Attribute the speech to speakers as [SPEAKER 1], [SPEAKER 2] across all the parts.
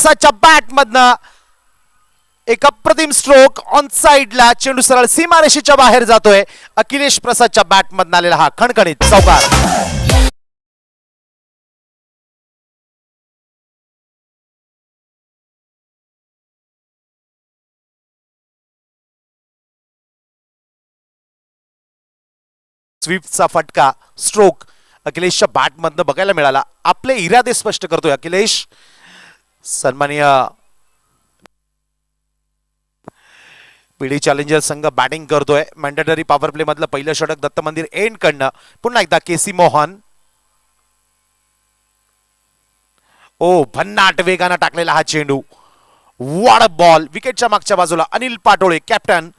[SPEAKER 1] प्रसादच्या bat मधनं एक अप्रतिम स्ट्रोक ऑन साइडला, चेंडू सरळ सीमारेषेच्या बाहेर जातोय. अखिलेश प्रसादच्या बॅट मधनं आलेला हा खणखणीत चौकार. स्वीपचा फटका स्ट्रोक अखिलेशच्या बॅट मधनं बघायला मिळाला. आपले इरादे स्पष्ट करतोय अखिलेश. सन्माननीय पीडी चॅलेंजर संघ बॅटिंग करतोय. मॅन्डेटरी पॉवर प्ले मधलं पहिलं षटक दत्त मंदिर एंड कडनं. पुन्हा एकदा केसी मोहन. ओ भन्नाट वेगानं टाकलेला हा चेंडू. What a ball. विकेटच्या मागच्या बाजूला अनिल पाटोळे कॅप्टन.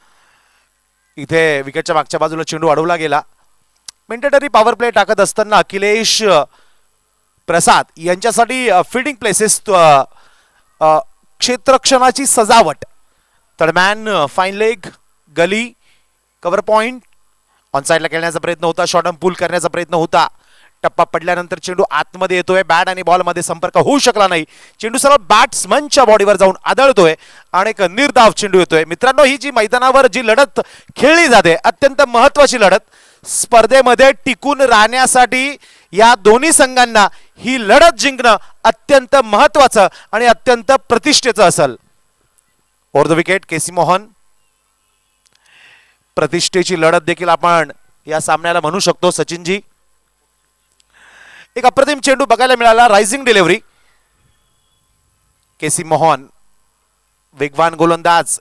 [SPEAKER 1] इथे विकेटच्या मागच्या बाजूला चेंडू अडवला गेला. मॅन्डेटरी पॉवर प्ले टाकत असताना अखिलेश प्रसाद यांच्यासाठी फील्डिंग प्लेसेस, क्षेत्ररक्षणाची सजावट, third man, fine leg, gully, cover point, on साइडला खेळण्याचा प्रयत्न होता. शॉर्ट पुल करण्याचा प्रयत्न होता. टप्पा पडल्यानंतर चेंडू आतमध्ये येतोय. बॅट आणि बॉल मध्ये संपर्क होऊ शकला नाही. चेंडू सरळ बॅट्समनच्या बॉडीवर जाऊन आदळतोय आणि एक निर्धाव चेंडू येतोय. मित्रांनो, ही जी मैदानावर जी लढत खेळली जाते अत्यंत महत्वाची लढत. स्पर्धेमध्ये टिकून राहण्यासाठी या दोन्ही संघांना ही लढत जिंकणं अत्यंत महत्वाचं आणि अत्यंत प्रतिष्ठेचं असेल. ओव्हर द विकेट केसी मोहन. प्रतिष्ठेची लढत देखील आपण या सामन्याला म्हणू शकतो. सचिनजी, एक अप्रतिम चेंडू बघायला मिळाला. Rising delivery. केसी मोहन वेगवान गोलंदाज.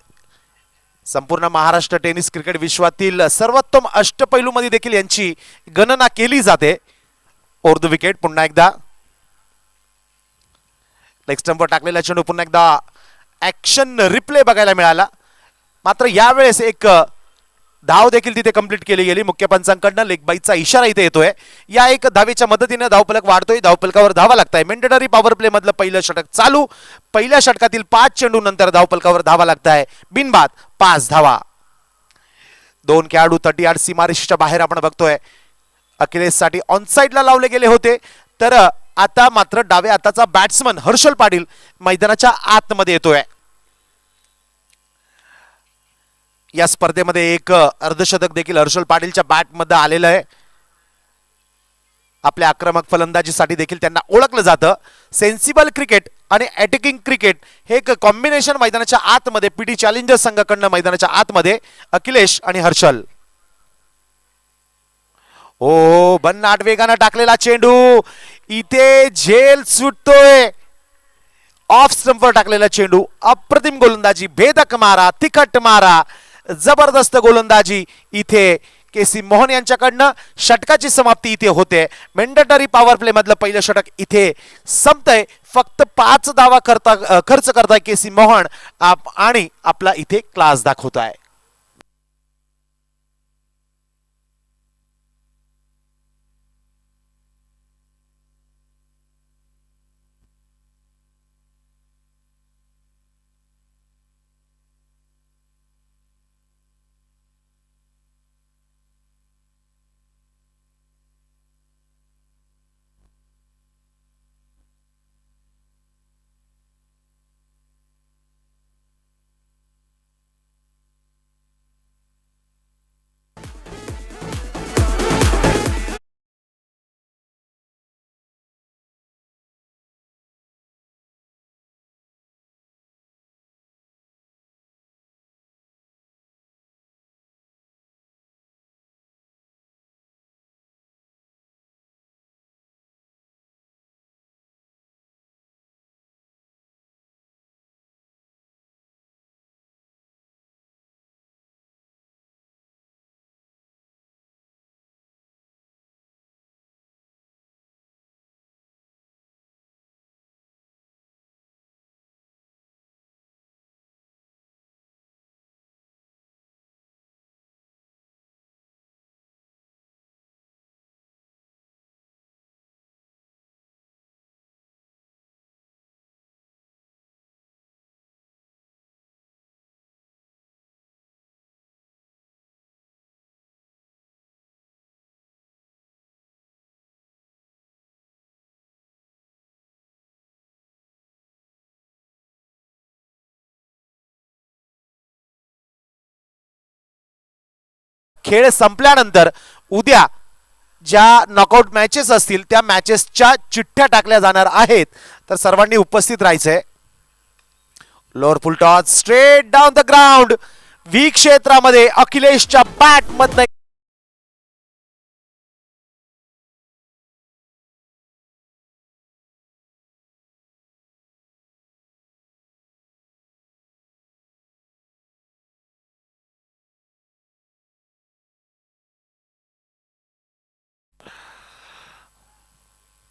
[SPEAKER 1] संपूर्ण महाराष्ट्र टेनिस क्रिकेट विश्वातील सर्वोत्तम अष्टपैलूमध्ये देखील यांची गणना केली जाते. Over the wicket. पुन्हा एकदा लेग स्टंपवर टाकलेला चेंडू. पुन्हा एकदा ऍक्शन रिप्ले बघायला मिळाला. मात्र यावेळेस एक धाव देखील तिथे कंप्लीट केली गेली. मुख्य पंचांकडनं लेग बाईचा इशारा इथे येतोय. या एक धावेच्या मदतीने धावफलक वाढतोय. धावफलकावर धावा लागताय. मॅन्डेटरी पॉवर प्ले मधलं पहिलं षटक चालू. पहिल्या षटकातील 5 चेंडू नंतर धावफलकावर धावा लागताय. बिनबाद 5 धावा. 2 खेळाडू 38 सीमारेषेच्या बाहेर आपण बघतोय. अखिलेश साठी ऑन साइडला लावले गेले होते, तर आता मात्र डावे हाताचा बॅट्समन हर्षल पाटील मैदानाच्या आतमध्ये येतोय. या स्पर्धेमध्ये एक अर्धशतक देखील हर्षल पाटीलच्या बॅट मध्ये आलेलं आहे. आपल्या आक्रमक फलंदाजीसाठी देखील त्यांना ओळखलं जातं. सेन्सिबल क्रिकेट आणि अटॅकिंग क्रिकेट हे एक कॉम्बिनेशन मैदानाच्या आतमध्ये पीटी चॅलेंजर संघाकडनं मैदानाच्या आतमध्ये अखिलेश आणि हर्षल. ओ भन्नाट वेगानं टाकलेला चेंडू. इथे झेल सुटतोय. ऑफ स्टंपवर टाकलेला चेंडू. अप्रतिम गोलंदाजी, भेदक मारा, तिखट मारा, जबरदस्त गोलंदाजी इथे केसी मोहन यांच्याकडनं. षटकाची समाप्ती इथे होते. मॅन्डेटरी पॉवर प्ले मधलं पहिलं षटक इथे संपतंय. फक्त 5 धावा खर्च करताय केसी मोहन आणि आपला इथे क्लास दाखवताय. खेळ संपल्यानंतर उद्या ज्या नॉकआउट मॅचेस असतील त्या मॅचेसच्या चिठ्ठ्या टाकल्या जाणार आहेत, तर सर्वांनी उपस्थित राहायचंय. Lower full toss straight down the ground. V क्षेत्रामध्ये अखिलेशच्या बॅट मधनं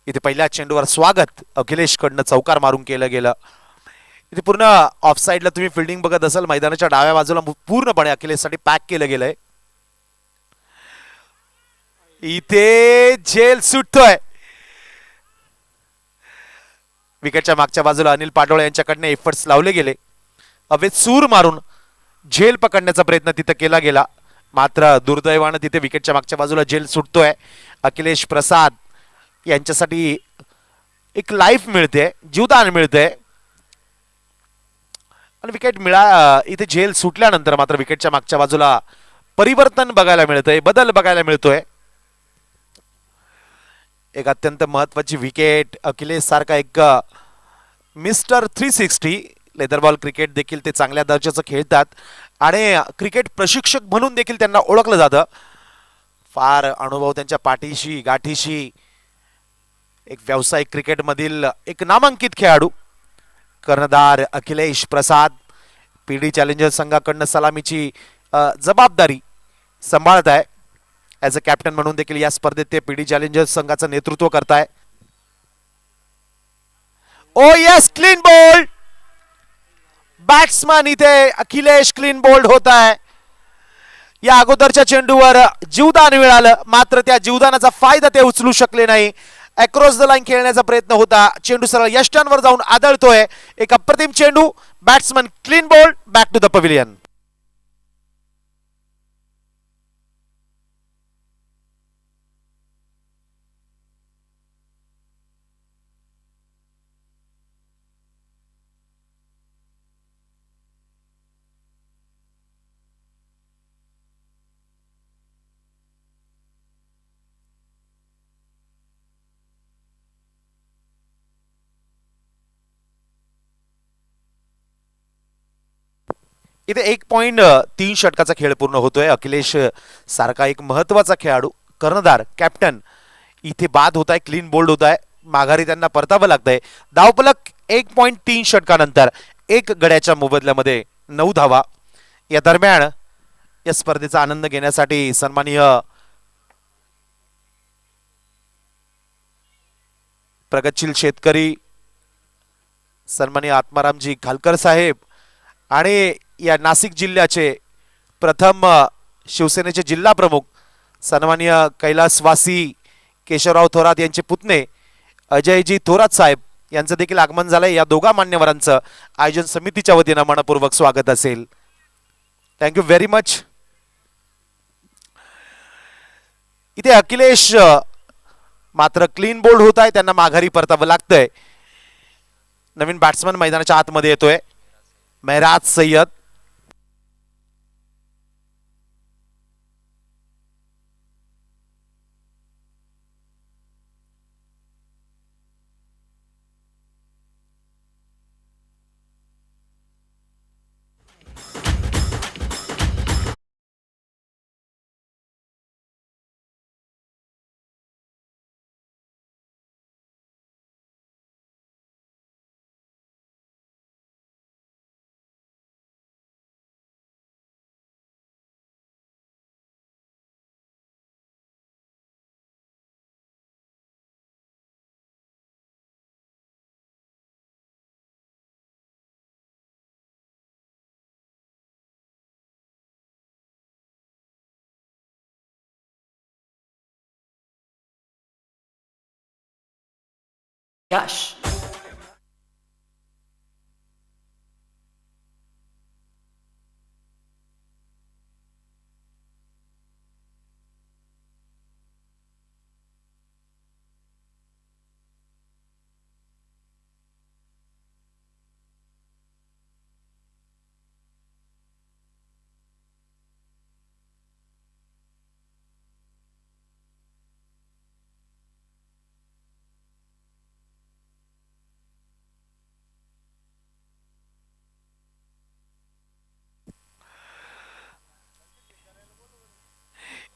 [SPEAKER 1] इथे पहिल्या चेंडूवर स्वागत अखिलेश कडनं चौकार मारून केलं गेलं. इथे पूर्ण ऑफ साइडला तुम्ही फिल्डिंग बघत असाल, मैदानाच्या डाव्या बाजूला पूर्णपणे अखिलेशसाठी पॅक केलं गेलंय. इथे झेल सुटतोय. विकेटच्या मागच्या बाजूला अनिल पाटोळे यांच्याकडनं एफर्ट्स लावले गेले. हवेत सूर मारून झेल पकडण्याचा प्रयत्न तिथे केला गेला, मात्र दुर्दैवानं तिथे विकेटच्या मागच्या बाजूला झेल सुटतोय. अखिलेश प्रसाद यांच्यासाठी एक लाईफ मिळते, जीवदान मिळते. आणि विकेट इथे झेल सुटल्यानंतर मात्र विकेटच्या मागच्या बाजूला परिवर्तन बघायला मिळतंय, बदल बघायला मिळतोय. एक अत्यंत महत्वाची विकेट. अखिलेश सारखा एक मिस्टर 360 लेदर बॉल क्रिकेट देखील ते चांगल्या दर्जाचं खेळतात आणि क्रिकेट प्रशिक्षक म्हणून देखील त्यांना ओळखलं जातं. फार अनुभव त्यांच्या पाठीशी गाठीशी. एक व्यावसायिक क्रिकेटमधील एक नामांकित खेळाडू कर्णधार अखिलेश प्रसाद पीडी चॅलेंजर संघाकडनं सलामीची जबाबदारी सांभाळत आहे. ॲज अ कॅप्टन म्हणून देखील या स्पर्धेत ते पीडी चॅलेंजर संघाचं नेतृत्व करताय. ओ यस, क्लीन बोल्ड. बॅट्समन इथे अखिलेश क्लीन बोल्ड होत आहे. या अगोदरच्या चेंडूवर जीवदान मिळालं, मात्र त्या जीवदानाचा फायदा ते उचलू शकले नाही. अक्रॉस द लाईन खेळण्याचा प्रयत्न होता, चेंडू सरळ यष्टांवर जाऊन आदळतोय. एक अप्रतिम चेंडू. Batsman clean bowled. Back to the pavilion. इथे 1.3 षटकाचा खेळ पूर्ण होतोय. अखिलेश सारखा एक महत्वाचा खेळाडू, कर्णधार, कॅप्टन इथे बाद होत आहे, क्लीन बोल्ड होत आहे. माघारी त्यांना परतावं लागतंय. धावफलक 1.3 षटकानंतर 1 गड्याच्या मोबदल्यामध्ये 9 धावा. या दरम्यान या स्पर्धेचा आनंद घेण्यासाठी सन्माननीय प्रगतशील शेतकरी सन्माननीय आत्मारामजी खालकर साहेब आणि या नाशिक जिल्ह्याचे प्रथम शिवसेनेचे जिल्हा प्रमुख सन्माननीय कैलासवासी केशवराव थोरात यांचे पुतणे अजयजी थोरात साहेब यांचं देखील आगमन झालंय. या दोघा मान्यवरांचं आयोजन समितीच्या वतीनं मनपूर्वक स्वागत असेल. Thank you very much. इथे अखिलेश मात्र क्लीन बोल्ड होत आहे, त्यांना माघारी परतावं लागतंय. नवीन बॅट्समन मैदानाच्या आतमध्ये येतोय, मेहराज सय्यद.
[SPEAKER 2] Gosh.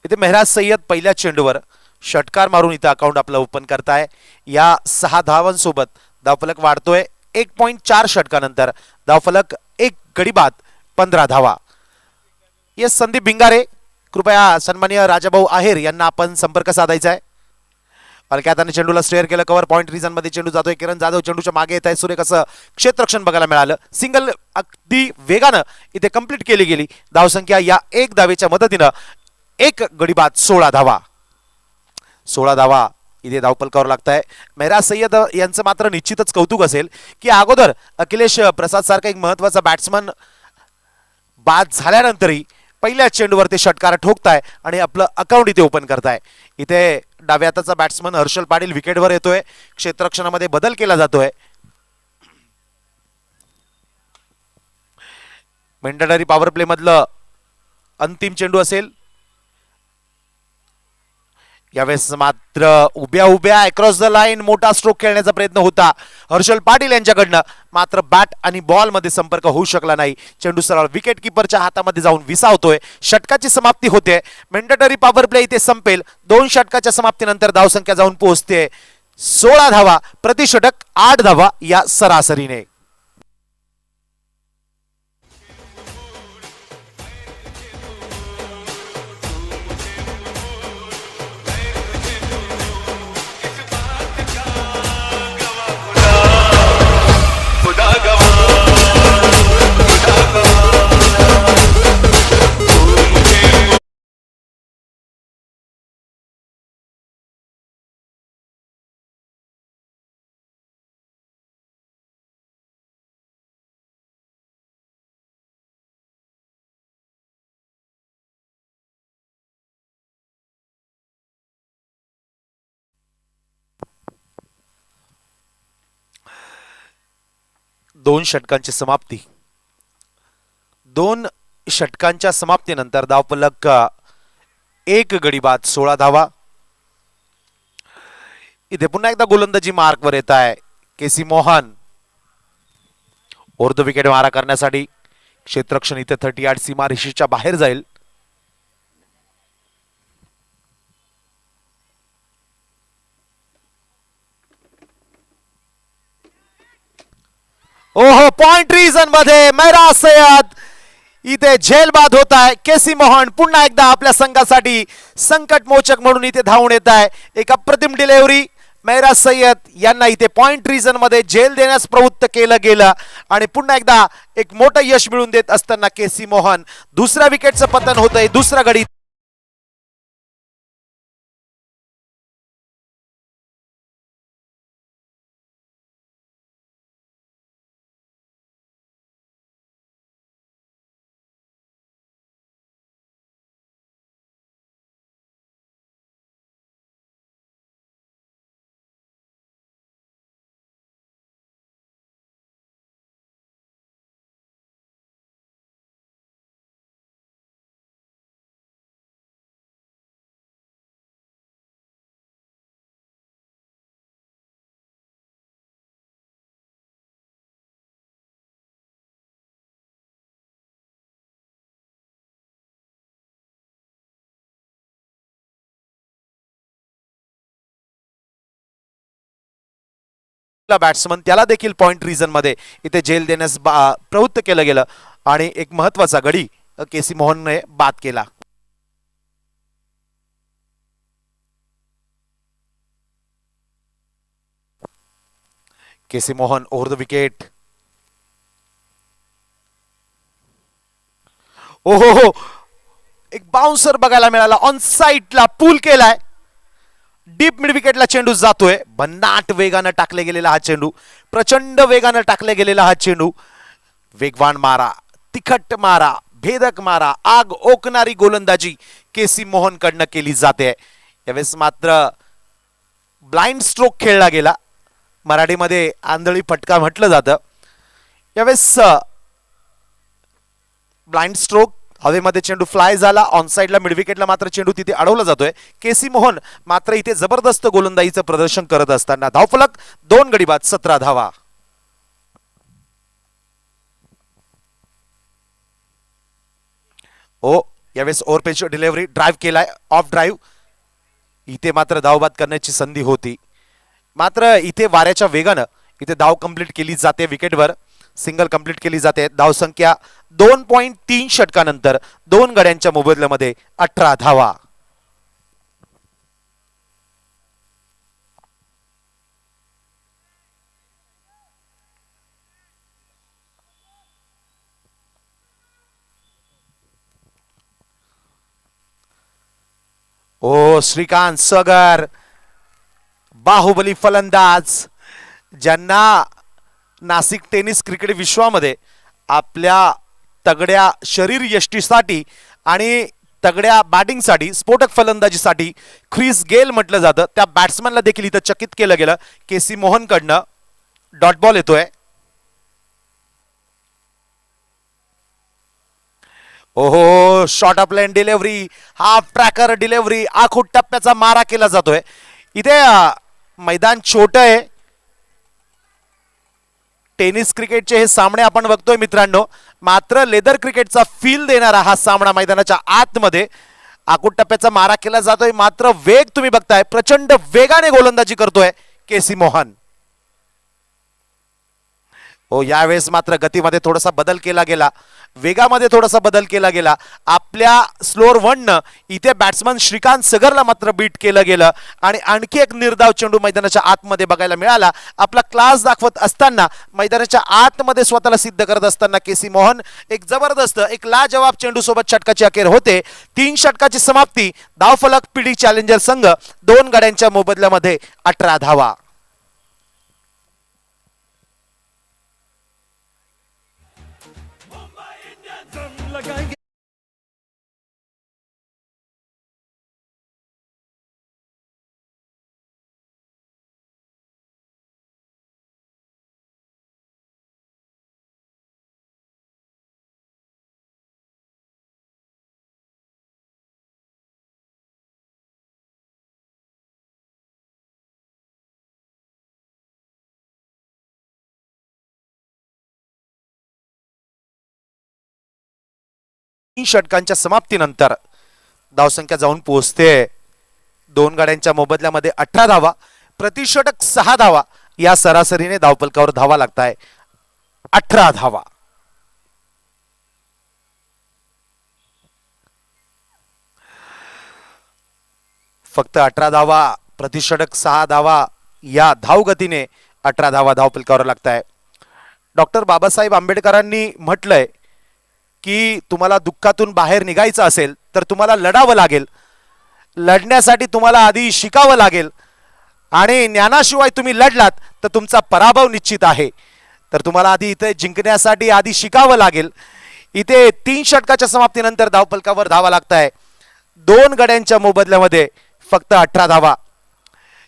[SPEAKER 1] इथे मेहराज सय्यद पहिल्या चेंडूवर षटकार मारून इथे अकाउंट आपलं ओपन करताय. या 6 धावांसोबत धावफलक वाढतोय. 1.4 षटकानंतर धावफलक 1 गडी बाद 15 धावा. येस संदीप भिंगारे, कृपया सन्माननीय राजाभाऊ आहेर यांना आपण संपर्क साधायचा आहे. हलक्या हाताने चेंडूला स्टेअर केलं, कव्हर पॉइंट रिझन मध्ये चेंडू जातोय. किरण जाधव चेंडूच्या मागे येत आहे. सुरेख असं क्षेत्ररक्षण बघायला मिळालं. सिंगल अगदी वेगानं इथे कंप्लीट केली गेली. धावसंख्या या 1 धावेच्या मदतीनं 1 गडी बाद 16 धावा. 16 धावा इथे धावफलकावर लागताय. मेहराज सय्यद यांचं मात्र निश्चितच कौतुक असेल की अगोदर अखिलेश प्रसाद सारखा एक महत्वाचा बॅट्समन बाद झाल्यानंतरही पहिल्या चेंडूवर ते षटकार ठोकताय आणि आपलं अकाउंट इथे ओपन करताय. इथे डाव्या हाताचा बॅट्समन हर्षल पाटील विकेटवर येतोय. क्षेत्ररक्षणामध्ये बदल केला जातोय. मेंढररी पॉवर प्ले मधलं अंतिम चेंडू असेल. यावेळेस मात्र उभ्या उभ्या अक्रॉस द लाईन मोठा स्ट्रोक खेळण्याचा प्रयत्न होता हर्षल पाटील यांच्याकडनं, मात्र बॅट आणि बॉल मध्ये संपर्क होऊ शकला नाही. चेंडू सरळ विकेट किपरच्या हातामध्ये जाऊन विसावतोय. षटकाची समाप्ती होते. मेंढररी पॉवर प्ले इथे संपेल. 2 षटकाच्या समाप्तीनंतर धावसंख्या जाऊन पोहोचते 16 धावा. प्रति षटक 8 धावा या सरासरीने. दोन षटकांची समाप्ती. 2 षटकांच्या समाप्तीनंतर धावफलक 1 गडी बाद 16 धावा. इथे पुन्हा एकदा गोलंदाजी मार्कवर येत आहे केसी मोहन. अर्ध विकेट मारा करण्यासाठी क्षेत्ररक्षण इथे 38 सीमारेषेच्या बाहेर जाईल. ओहो, पॉइंट रिझन मध्ये मेहराज सय्यद इथे झेलबाद होत आहे. केसी मोहन पुन्हा एकदा आपल्या संघासाठी संकट मोचक म्हणून इथे धावून येत आहे. एक अप्रतिम डिलिव्हरी. मेहराज सय्यद यांना इथे पॉइंट रिझन मध्ये झेल देण्यास प्रवृत्त केलं गेलं आणि पुन्हा एकदा एक मोठं यश मिळवून देत असताना केसी मोहन. दुसऱ्या विकेटचं पतन होतंय. दुसरा गडी बॅट्समन त्याला देखील पॉइंट रिझन मध्ये इथे झेल देण्यास प्रवृत्त केलं गेलं आणि एक महत्वाचा गडी केसी मोहनने बाद केला. केसी मोहन ओव्हर द विकेट. ओहो हो, एक बाउन्सर बघायला मिळाला. ऑन साइडला पूल केलाय. डीप मिड विकेटला चेंडू जातोय. भन्नाट वेगानं टाकले गेलेला हा चेंडू. प्रचंड वेगानं टाकले गेलेला हा चेंडू. वेगवान मारा, तिखट मारा, भेदक मारा, आग ओकणारी गोलंदाजी केसी मोहन कडनं केली जाते. यावेळेस मात्र ब्लाइंड स्ट्रोक खेळला गेला. मराठीमध्ये आंधळी फटका म्हटलं जातं. यावेळेस ब्लाइंड स्ट्रोक, हवेमध्ये चेंडू फ्लाय झाला. ऑन साइडला मिड विकेटला मात्र चेंडू तिथे अडवला जातोय. केसी मोहन मात्र इथे जबरदस्त गोलंदाजीचं प्रदर्शन करत असताना धावफलक 2 गडी बाद 17 धावा. ओ यावेळेस ओव्हरपेच डिलिव्हरी, ड्राईव्ह केलाय, ऑफ ड्राईव्ह. इथे मात्र धावबाद करण्याची संधी होती, मात्र इथे वाऱ्याच्या वेगानं इथे धाव कंप्लीट केली जाते. विकेटवर सिंगल कंप्लीट केली जाते. धावसंख्या 2.3 षटकानंतर 2 गड्यांच्या मोबदल्यामध्ये 18 धावा. ओ श्रीकांत सगर, बाहुबली फलंदाज, ज्यांना नाशिक टेनिस क्रिकेट विश्वामध्ये आपल्या तगड्या शरीर यष्टीसाठी आणि तगड्या बॅटिंगसाठी, स्फोटक फलंदाजीसाठी ख्रिस गेल म्हटलं जातं, त्या बॅट्समॅनला देखील इथं चकित केलं गेलं. केसी मोहनकडनं डॉट बॉल येतोय. ओहो, short of line delivery, half tracker delivery, आखूट टप्प्याचा मारा केला जातोय. इथे मैदान छोटं आहे. टेनिस क्रिकेटचे हे सामने आपण बघतोय मित्रांनो, मात्र लेदर क्रिकेटचा फील देणारा हा सामना मैदानाच्या आतमध्ये. आखूट टप्प्याचा मारा केला जातोय, मात्र वेग तुम्ही बघताय, प्रचंड वेगाने गोलंदाजी करतोय केसी मोहन. हो, यावेळेस मात्र गतीमध्ये थोडासा बदल केला गेला, वेगामध्ये थोडासा बदल केला गेला. आपल्या स्लोअर वननं इथे बॅट्समन श्रीकांत सगरला मात्र बीट केलं गेलं आणि आणखी एक निर्धाव चेंडू मैदानाच्या आतमध्ये बघायला मिळाला. आपला क्लास दाखवत असताना, मैदानाच्या आतमध्ये स्वतःला सिद्ध करत असताना केसी मोहन एक जबरदस्त, एक लाजवाब चेंडू सोबत षटकाची अखेर होते. 3 षटकाची समाप्ती. धावफलक पीडी चॅलेंजर संघ 2 गड्यांच्या मोबदल्यामध्ये 18 धावा. षटकांच्या समाप्तीनंतर धावसंख्या जाऊन पोहोचते 2 गाड्यांच्या मोबदल्यामध्ये 18 धावा. प्रति षटक 6 धावा या सरासरीने धावपलकावर धावा लागताय. 18 धावा. फक्त 18 धावा, प्रति षटक 6 धावा या धावगतीने 18 धावा धावपलकावर लागताय. डॉक्टर बाबासाहेब आंबेडकरांनी म्हटलंय की तुम्हाला दुःखातून बाहेर निघायचं असेल तर तुम्हाला लढावं लागेल. लढण्यासाठी तुम्हाला आधी शिकावं लागेल आणि ज्ञानाशिवाय तुम्ही लढलात तर तुमचा पराभव निश्चित आहे. तर तुम्हाला आधी इथे जिंकण्यासाठी आधी शिकावं लागेल. इथे 3 षटकाच्या समाप्तीनंतर धावपलकावर धावा लागताय. 2 गड्यांच्या मोबदल्यामध्ये फक्त 18 धावा.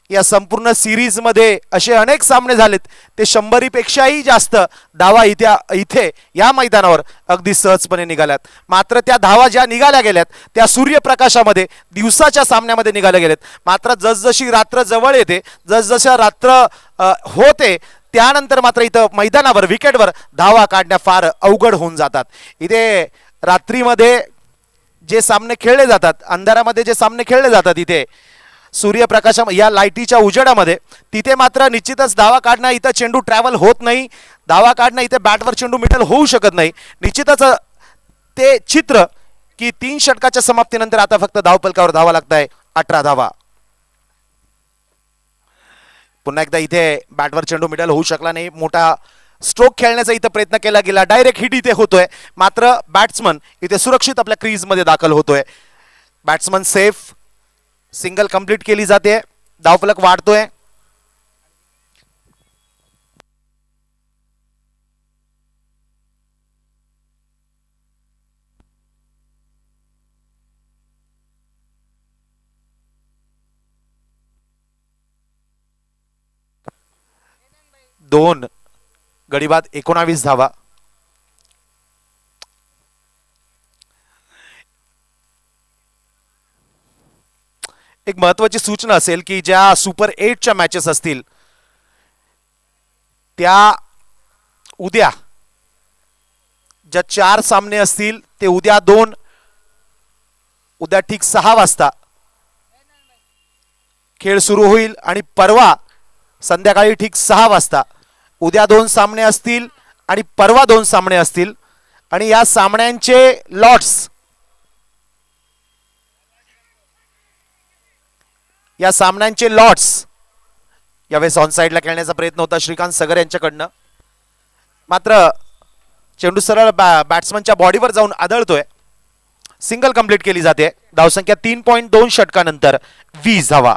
[SPEAKER 1] या संपूर्ण सिरीज मध्ये असे अनेक सामने झालेत, ते 100 पेक्षाही जास्त धावा इथे या मैदानावर अगदी सहजपणे निघाल्यात. मात्र त्या धावा ज्या निघाल्या गेल्यात त्या सूर्यप्रकाशामध्ये दिवसाच्या सामन्यामध्ये निघाल्या गेल्यात. मात्र जसजशी रात्र जवळ येते, जसजशा रात्र होते, त्यानंतर मात्र इथं मैदानावर विकेटवर धावा काढण्या फार अवघड होऊन जातात. इथे रात्रीमध्ये जे सामने खेळले जातात, अंधारामध्ये जे सामने खेळले जातात, इथे सूर्यप्रकाशा या लाईटीच्या उजेडामध्ये, तिथे मात्र निश्चितच धावा काढणं, इथं चेंडू ट्रॅव्हल होत नाही. धावा काढणं इथे बॅटवर चेंडू मिडल होऊ शकत नाही. निश्चितच ते चित्र की 3 षटकाच्या समाप्तीनंतर आता फक्त धावपलकावर धावा लागताय 18 धावा. पुन्हा एकदा इथे बॅटवर चेंडू मिडल होऊ शकला नाही. मोठा स्ट्रोक खेळण्याचा इथं प्रयत्न केला गेला. डायरेक्ट हिट इथे होतोय, मात्र बॅट्समन इथे सुरक्षित आपल्या क्रीजमध्ये दाखल होतोय. Batsman safe. सिंगल कंप्लीट केली जाते. धावफलक वाढतोय. दोन गडी बाद 19 धावा. एक महत्वाची सूचना असेल की ज्या सुपर 8च्या मॅचेस असतील त्या उद्या, ज्या 4 सामने असतील ते उद्या 2 उद्या ठीक 6 वाजता खेळ सुरू होईल आणि परवा संध्याकाळी ठीक 6 वाजता उद्या 2 सामने असतील आणि परवा 2 सामने असतील आणि या सामन्यांचे लॉट्स यावेळेस ऑन साइडला खेळण्याचा प्रयत्न होता श्रीकांत सगर यांच्याकडनं, मात्र चेंडू सरळ बॅट्समनच्या बॉडीवर जाऊन आदळतोय. सिंगल कंप्लीट केली जाते. धावसंख्या 3.2 षटकानंतर 20 धावा.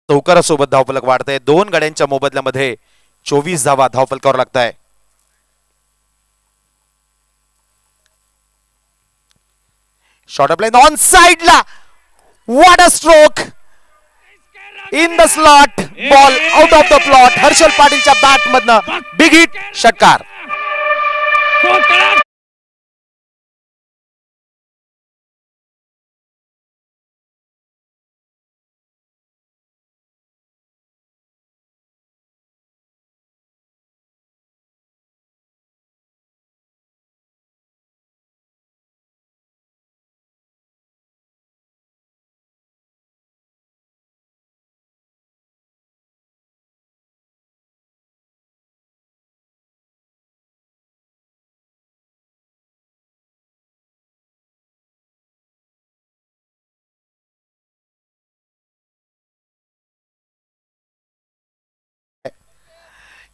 [SPEAKER 1] चौकारासोबत धावफलक वाढत आहे. 2 गड्यांच्या मोबदल्यामध्ये 24 धावा धावफलकावर लागत आहे. शॉर्ट अप लाईन ऑन साइडला, what a stroke in the slot, ball out of the plot. Harshal पाटीलच्या बॅट मधनं बिग हिट, षटकार.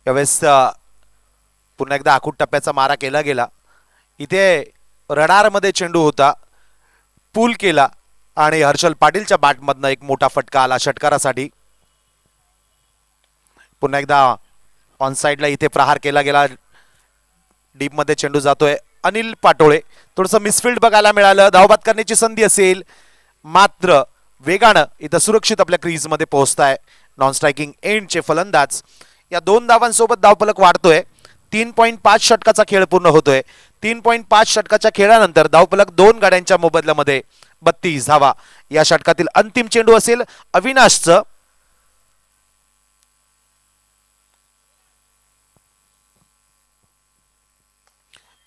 [SPEAKER 1] यावेळेस पुन्हा एकदा आखूट टप्प्याचा मारा केला गेला. इथे रडारमध्ये चेंडू होता, पूल केला आणि हर्षल पाटीलच्या बॅटमधनं एक मोठा फटका आला षटकारासाठी. पुन्हा एकदा ऑन साइडला इथे प्रहार केला गेला. डीप मध्ये चेंडू जातोय. अनिल पाटोळे थोडंसं मिसफिल्ड बघायला मिळालं. धावबाद करण्याची संधी असेल, मात्र वेगानं इथं सुरक्षित आपल्या क्रीज मध्ये पोहोचताय नॉन स्ट्रायकिंग एंडचे फलंदाज. या 2 धावांसोबत धावफलक वाढतोय. 3.5 षटकाचा खेळ पूर्ण होतोय. 3.5 षटकाच्या खेळानंतर धावफलक 2 गाड्यांच्या मोबदल्यामध्ये 32 धावा. या षटकातील अंतिम चेंडू असेल अविनाशचं.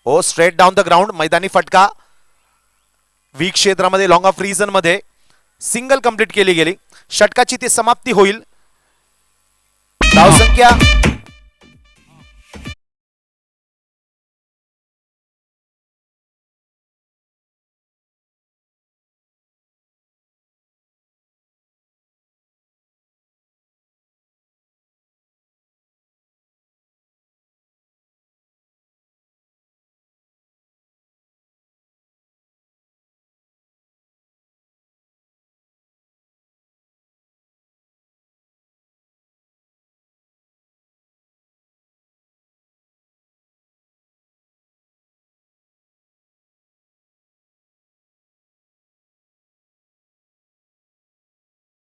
[SPEAKER 1] हो, स्ट्रेट डाऊन द ग्राउंड, मैदानी फटका. वीक क्षेत्रामध्ये लॉंग ऑफ रिजन मध्ये सिंगल कंप्लीट केली गेली. षटकाची ती समाप्ती होईल. धावसंख्या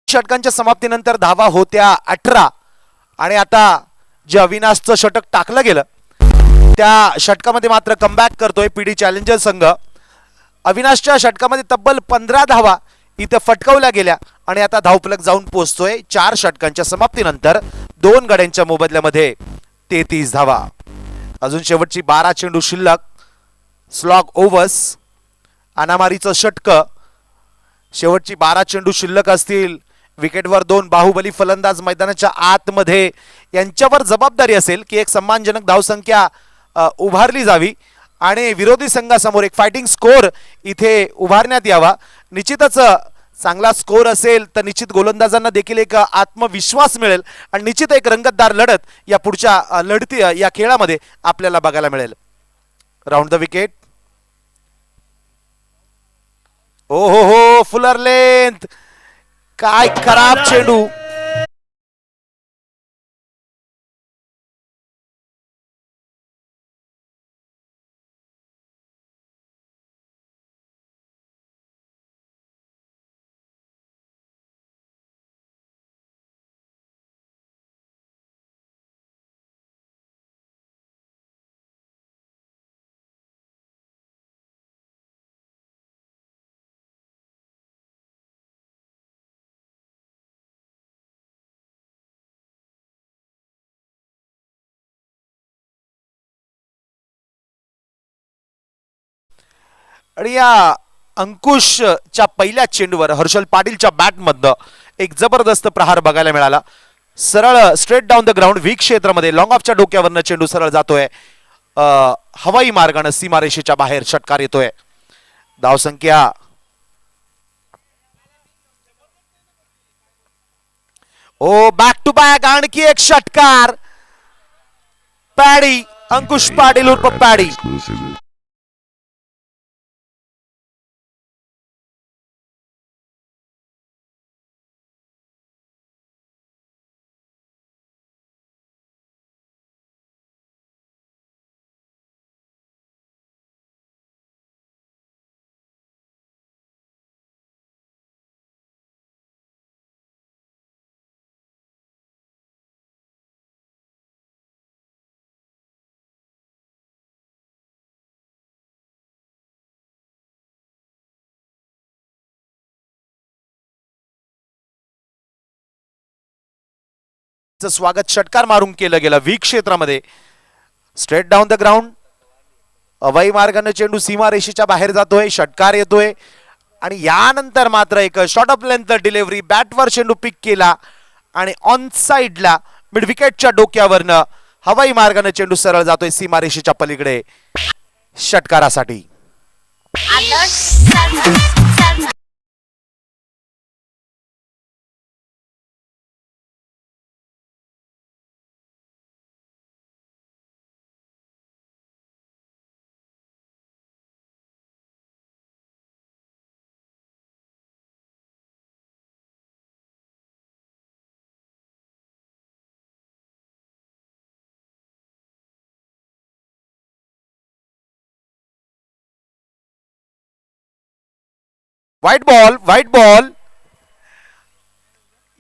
[SPEAKER 1] षटकांच्या समाप्तीनंतर धावा होत्या 18 आणि आता जे अविनाशचं षटक टाकलं गेलं त्या षटकामध्ये मात्र कमबॅक करतोय पीडी चॅलेंजर संघ. अविनाशच्या षटकामध्ये तब्बल 15 धावा इथे फटकावल्या गेल्या आणि आता धावफलक जाऊन पोहोचतोय 4 षटकांच्या समाप्तीनंतर 2 गड्यांच्या मोबदल्यामध्ये 33 धावा. अजून शेवटची 12 चेंडू शिल्लक. स्लॉग ओव्हर्स, अनामारीचं षटक. शेवटची 12 चेंडू शिल्लक असतील. विकेटवर 2 बाहुबली फलंदाज मैदानाच्या आतमध्ये. यांच्यावर जबाबदारी असेल की एक सन्मानजनक धावसंख्या उभारली जावी आणि विरोधी संघासमोर एक फायटिंग स्कोर इथे उभारण्यात यावा. निश्चितच चांगला स्कोर असेल तर निश्चित गोलंदाजांना देखील एक आत्मविश्वास मिळेल आणि निश्चित एक रंगतदार लढत या पुढच्या लढती या खेळामध्ये आपल्याला बघायला मिळेल. Round the wicket. ओ हो हो, फुलर लेंथ. काय खराब चेंडू. आणि या अंकुशच्या पहिल्या चेंडूवर हर्षल पाटीलच्या बॅटमधनं एक जबरदस्त प्रहार बघायला मिळाला. सरळ स्ट्रेट डाऊन द ग्राउंड वीक क्षेत्रामध्ये लॉंग ऑफच्या डोक्यावरनं चेंडू सरळ जातोय. हवाई मार्गाने सीमारेषेच्या बाहेर षटकार येतोय. धावसंख्या ओ बॅक टू बॅक आणखी एक षटकार. पॅडी, अंकुश पाटील उर्फ पॅडी. स्वागत षटकार मारून केलं गेलं वीक क्षेत्रामध्ये. स्ट्रेट डाऊन द ग्राउंड, अवैध मार्गाने चेंडू सीमारेषेच्या बाहेर जातोय, षटकार येतोय आणि यानंतर मात्र एक शॉर्ट ऑफ लेंथ डिलिव्हरी, बॅटवर चेंडू पिक केला आणि ऑन साइडला मिड विकेटच्या डोक्यावरनं हवाई मार्गाने चेंडू सरळ जातोय सीमारेषेच्या पलीकडे षटकारासाठी. White ball.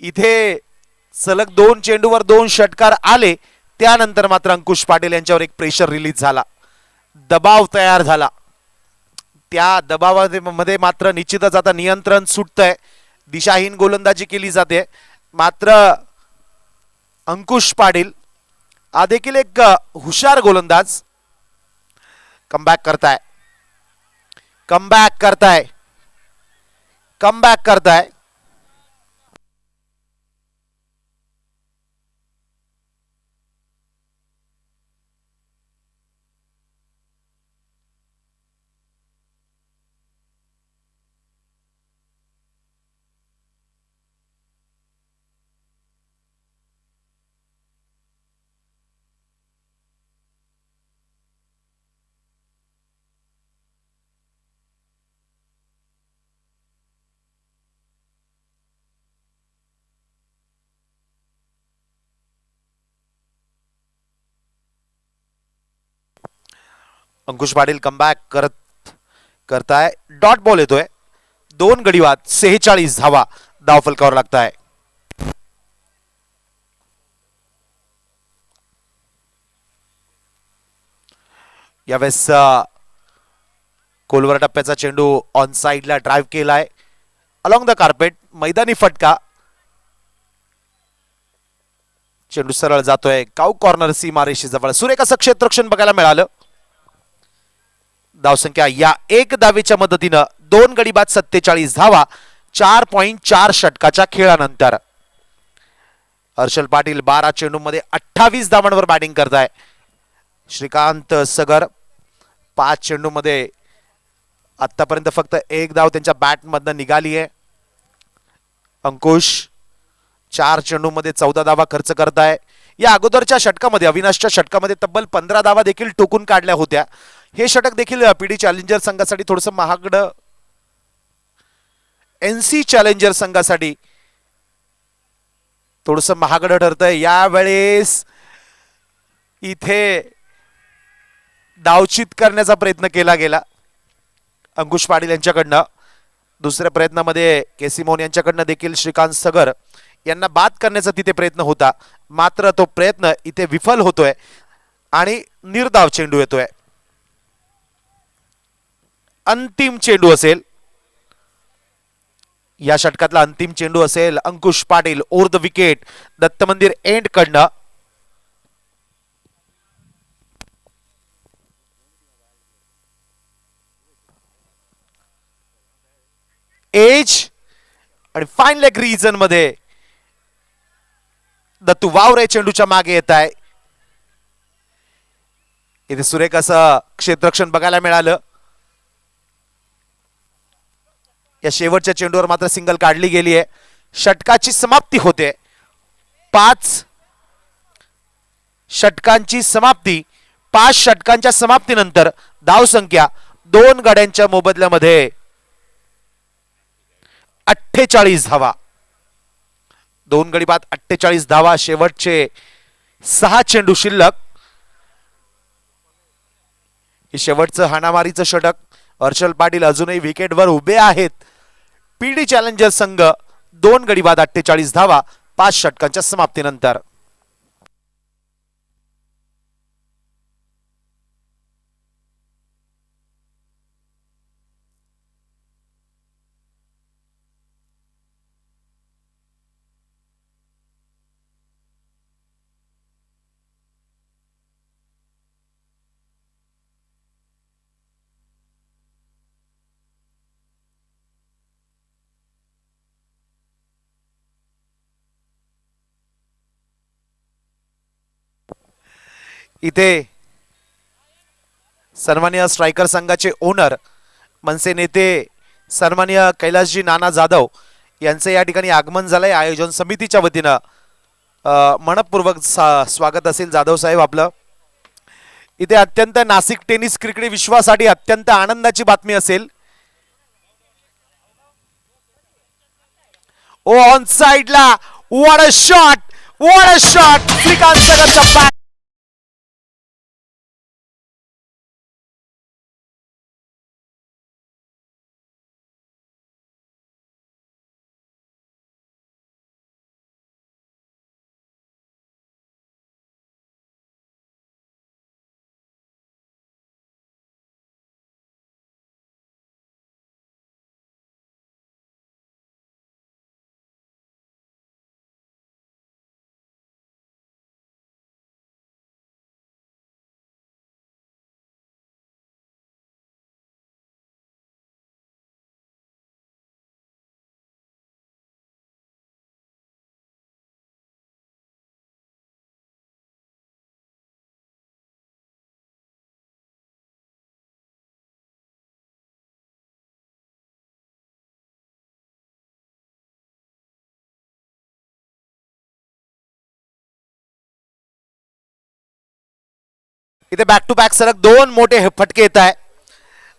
[SPEAKER 1] इथे सलग दोन चेंडूवर दोन षटकार आले. त्यानंतर मात्र अंकुश पाटील यांच्यावर एक प्रेशर रिलीज झाला, दबाव तयार झाला. त्या दबावामध्ये मात्र निश्चितच आता नियंत्रण सुटतंय, दिशाहीन गोलंदाजी केली जाते. मात्र अंकुश पाटील हा देखील एक हुशार गोलंदाज कमबॅक करताय. अंकुश पाटील कमबॅक करताय. डॉट बॉल येतोय. 2 गडी बाद, 46 धावा धावफलकावर लागताय. यावेळेस कोलवर टप्प्याचा चेंडू ऑन साइडला ड्राइव्ह केलाय अलॉंग द कार्पेट. मैदानी फटका. चेंडू सरळ जातोय काऊ कॉर्नर सीमारेषे जवळ. सुरेख असं क्षेत्ररक्षण बघायला मिळालं. धावसंख्या या एक धावेच्या मदतीनं 2 गडी बाद, 47 धावा 4.4 षटकाच्या खेळानंतर. हर्षल पाटील 12 चेंडूमध्ये 28 धावांवर बॅटिंग करताय. श्रीकांत सगर 5 चेंडूमध्ये आतापर्यंत फक्त 1 धाव त्यांच्या बॅटमधनं निघाली आहे. अंकुश 4 चेंडूमध्ये 14 धावा खर्च करताय. या अगोदरच्या षटकामध्ये अविनाशच्या षटकामध्ये तब्बल 15 धावा देखील टोकून काढल्या होत्या. हे षटक देखील पीडी चॅलेंजर संघासाठी थोडंसं महागडं, एनसी चॅलेंजर संघासाठी थोडंसं महागडं ठरतंय. यावेळेस इथे डावचित करण्याचा प्रयत्न केला गेला अंकुश पाटील यांच्याकडनं. दुसऱ्या प्रयत्नामध्ये केसी मोहन यांच्याकडनं देखील श्रीकांत सगर यांना बाद करण्याचा तिथे प्रयत्न होता, मात्र तो प्रयत्न इथे विफल होतोय आणि निर्धाव चेंडू येतोय. अंतिम चेंडू असेल, या षटकातला अंतिम चेंडू असेल. Ankush Patil over the wicket, Datta Mandir end कडनं. एज आणि फाईन लेग रिजन मध्ये दत्तू वावरे चेंडूच्या मागे येत आहे. इथे सुरेख असं क्षेत्ररक्षण बघायला मिळालं. या शेवटच्या चेंडूवर मात्र सिंगल काढली गेली आहे. षटकाची समाप्ती होते. 5 षटकांची समाप्ती. 5 षटकांच्या समाप्तीनंतर धाव संख्या 2 गड्यांच्या मोबदल्यामध्ये 48 धावा. 2 गडी बाद 48 धावा. शेवटचे 6 चेंडू शिल्लक. हे शेवटचं हाणामारीचं षटक. हर्षल पाटील अजूनही विकेटवर उभे आहेत. पीडी चॅलेंजर संघ 2 गडी बाद 48 धावा 5 षटकांच्या समाप्तीनंतर. इथे सन्माननीय स्ट्रायकर संघाचे ओनर, मनसे नेते सन्माननीय कैलासजी नाना जाधव यांचे या ठिकाणी आगमन झालंय. आयोजन समितीच्या वतीनं मनपूर्वक स्वागत असेल जाधव साहेब आपलं. इथे अत्यंत नाशिक टेनिस क्रिकेट विश्वासाठी अत्यंत आनंदाची बातमी असेल. ओ ऑन साइडला what a shot, what a shot. Shrikant सगरच्या बॅट. इथे बॅक टू बॅक सलग 2 मोठे फटके येत आहे.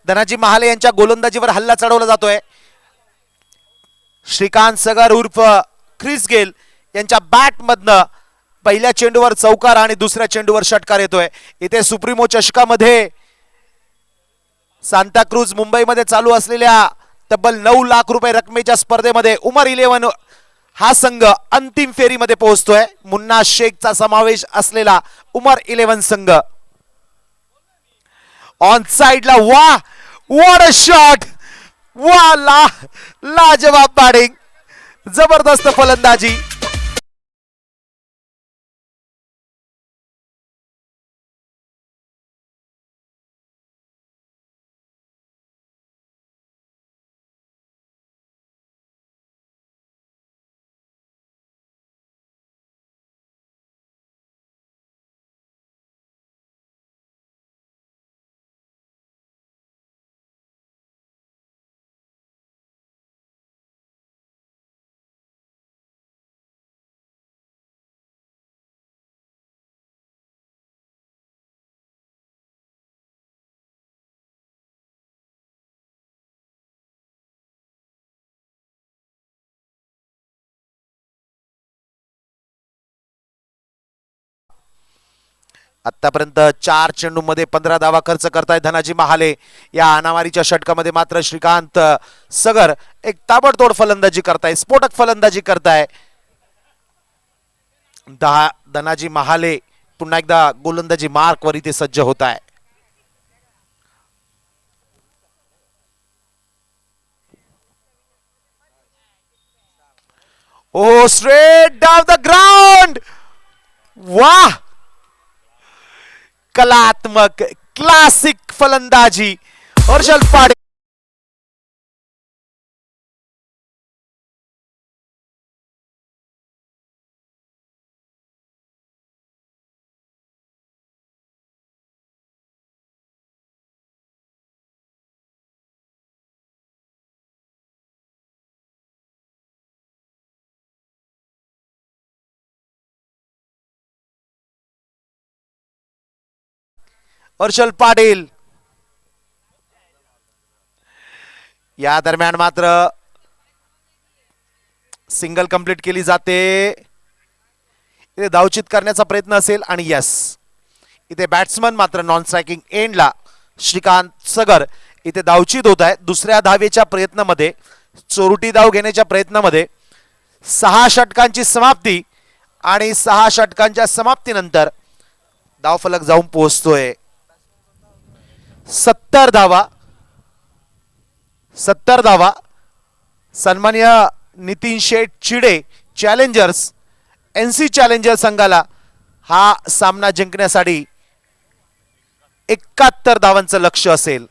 [SPEAKER 1] धनाजी महाले यांच्या गोलंदाजीवर हल्ला चढवला जातोय. श्रीकांत सगर उर्फ क्रिस गेल यांच्या बॅट मधनं पहिल्या चेंडूवर चौकार आणि दुसऱ्या चेंडूवर षटकार येतोय. इथे सुप्रीमो चषकामध्ये सांताक्रूज मुंबईमध्ये चालू असलेल्या तब्बल 9 लाख रुपये रकमेच्या स्पर्धेमध्ये उमर 11 हा संघ अंतिम फेरीमध्ये पोहोचतोय. मुन्ना शेखचा समावेश असलेला उमर 11 संघ ऑन साइडला. वा व्हाट अ शॉट, वा लाजवाब बॅटिंग, जबरदस्त फलंदाजी. आतापर्यंत 4 चेंडूमध्ये 15 धावा खर्च करताय धनाजी महाले. या अनामारीच्या षटकामध्ये मात्र श्रीकांत सगर एक ताबडतोड फलंदाजी करताय, स्फोटक फलंदाजी करताय. धनाजी महाले पुन्हा एकदा गोलंदाजी मार्क वर इथे सज्ज होत आहे. ओ स्ट्रेट डाउन द ग्राउंड. वाह, कलात्मक क्लासिक फलंदाजी हर्षल पाटील. हर्षल पाटील या दरम्यान मात्र सिंगल कंप्लीट केली जाते. इथे धावचित करण्याचा प्रयत्न असेल आणि यस, इथे बॅट्समन मात्र नॉन स्ट्रायकिंग एंडला श्रीकांत सगर इथे धावचित होत आहे. दुसऱ्या धावेच्या प्रयत्नामध्ये, चोरटी धाव घेण्याच्या प्रयत्नामध्ये 6 षटकांची समाप्ती आणि 6 षटकांच्या समाप्तीनंतर धावफलक जाऊन पोहोचतोय 70 धावा. 70 धावा. सन्माननीय नितीन शेठ चिडे चॅलेंजर्स, एनसी चॅलेंजर संघाला हा सामना जिंकण्यासाठी 71 धावांचं लक्ष असेल.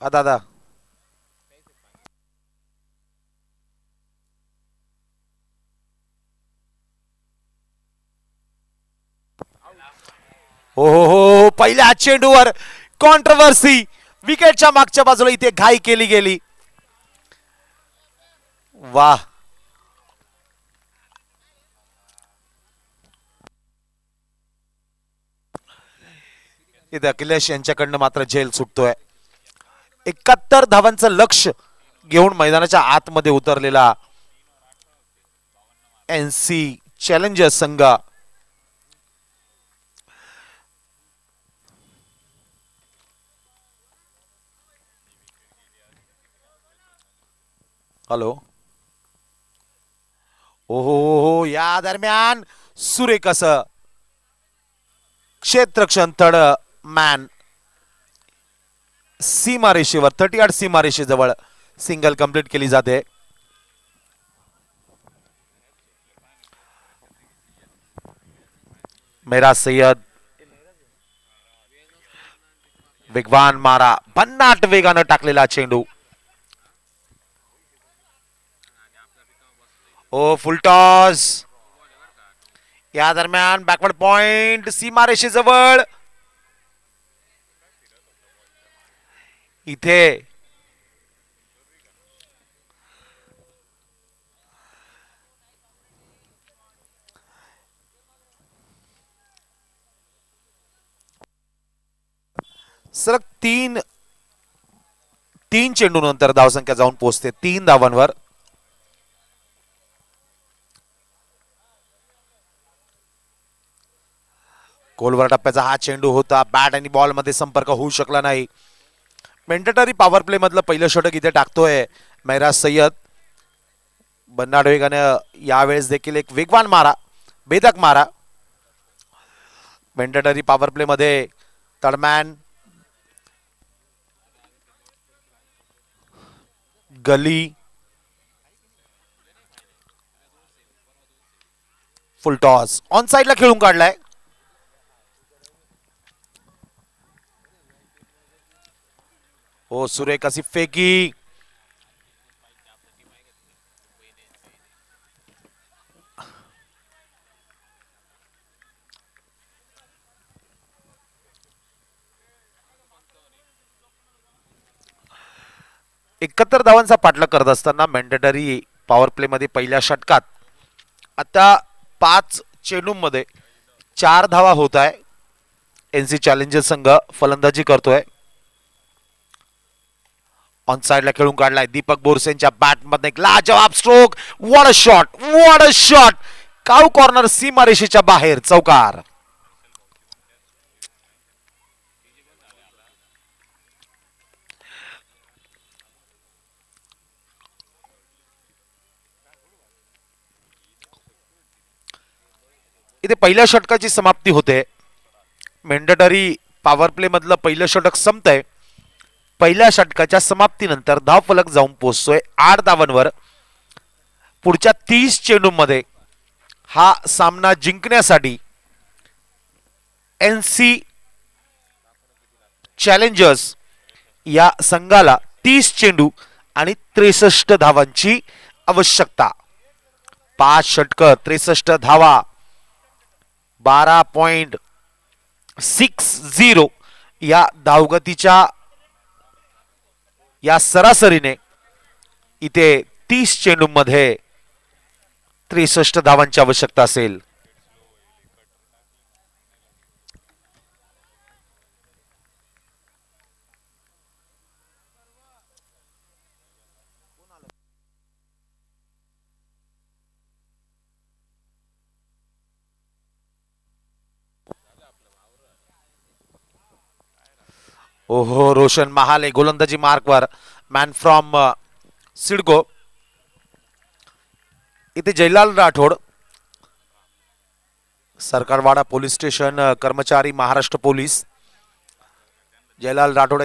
[SPEAKER 1] दादा हो हो हो, पहिल्या चेंडूवर कॉन्ट्रोवर्सी, विकेटच्या मागच्या बाजूला इथे घाई केली गेली. वाह, इथे अखिलेश यांच्याकडनं मात्र झेल सुटतोय. 71 धावांचं लक्ष घेऊन मैदानाच्या आतमध्ये उतरलेला एनसी चॅलेंजर्स संघ हॅलो हो, या दरम्यान सुरेख असं क्षेत्ररक्षण थर्ड मॅन सीमारेषेवर 38 सीमारेषेजवळ सिंगल कंप्लीट केली जाते. मेरा सय्यद वेगवान मारा, भन्नाट वेगानं टाकलेला चेंडू. ओ फुलटॉस, या दरम्यान बॅकवर्ड पॉइंट सीमारेषेजवळ. इथे सलग तीन चेंडू नंतर धावसंख्या जाऊन पोहोचते 3 धावांवर. गोलवर टप्प्याचा हा चेंडू होता, बॅट आणि बॉल मध्ये संपर्क होऊ शकला नाही. मेंडेटरी पॉवर प्ले मधलं पहिलं षटक इथे टाकतोय मेहराज सय्यद. बन्नाड वेगानं यावेळेस देखील एक वेगवान मारा, बेधक मारा. मेंडेटरी पॉवर प्ले मध्ये तडमॅन गली फुल टॉस ऑन साइडला खेळून काढलाय. ओ सुरेख अशी फेकी. एकाहत्तर धावांचा पाठलाग करत असताना मॅन्डेटरी पॉवर प्ले मध्ये पहिल्या षटकात आता 5 चेंडूंमध्ये 4 धावा होत आहे. एनसी चॅलेंजर्स संघ फलंदाजी करतोय. ऑन साइडला खेळून काढलाय दीपक बोरसेंच्या बॅट मध्ये एक लाजवाब stroke. What a shot, what a shot. Cow corner सीमारेषेच्या बाहेर चौकार. इथे पहिल्या षटकाची समाप्ती होते. मेंडेटरी पॉवर प्ले मधलं पहिलं षटक संपतंय. पहिल्या षटकाच्या समाप्तीनंतर धाव फलक जाऊन पोहोचतोय 8 धावांवर. पुढच्या 30 चेंडूंमध्ये हा सामना जिंकण्यासाठी एनसी चॅलेंजर्स या संघाला 30 चेंडू आणि 63 धावांची आवश्यकता. 5 षटक 63 धावा 12.60 या धावगतीच्या या सरासरीने इथे 30 चेंडूंमध्ये 63 धावांची आवश्यकता असेल. ओहो, रोशन महाले गोलंदाजी मार्कवर, मॅन फ्रॉम सिडको. इथे जयलाल राठोड, सरकारवाडा पोलीस स्टेशन कर्मचारी महाराष्ट्र पोलीस. जयलाल राठोड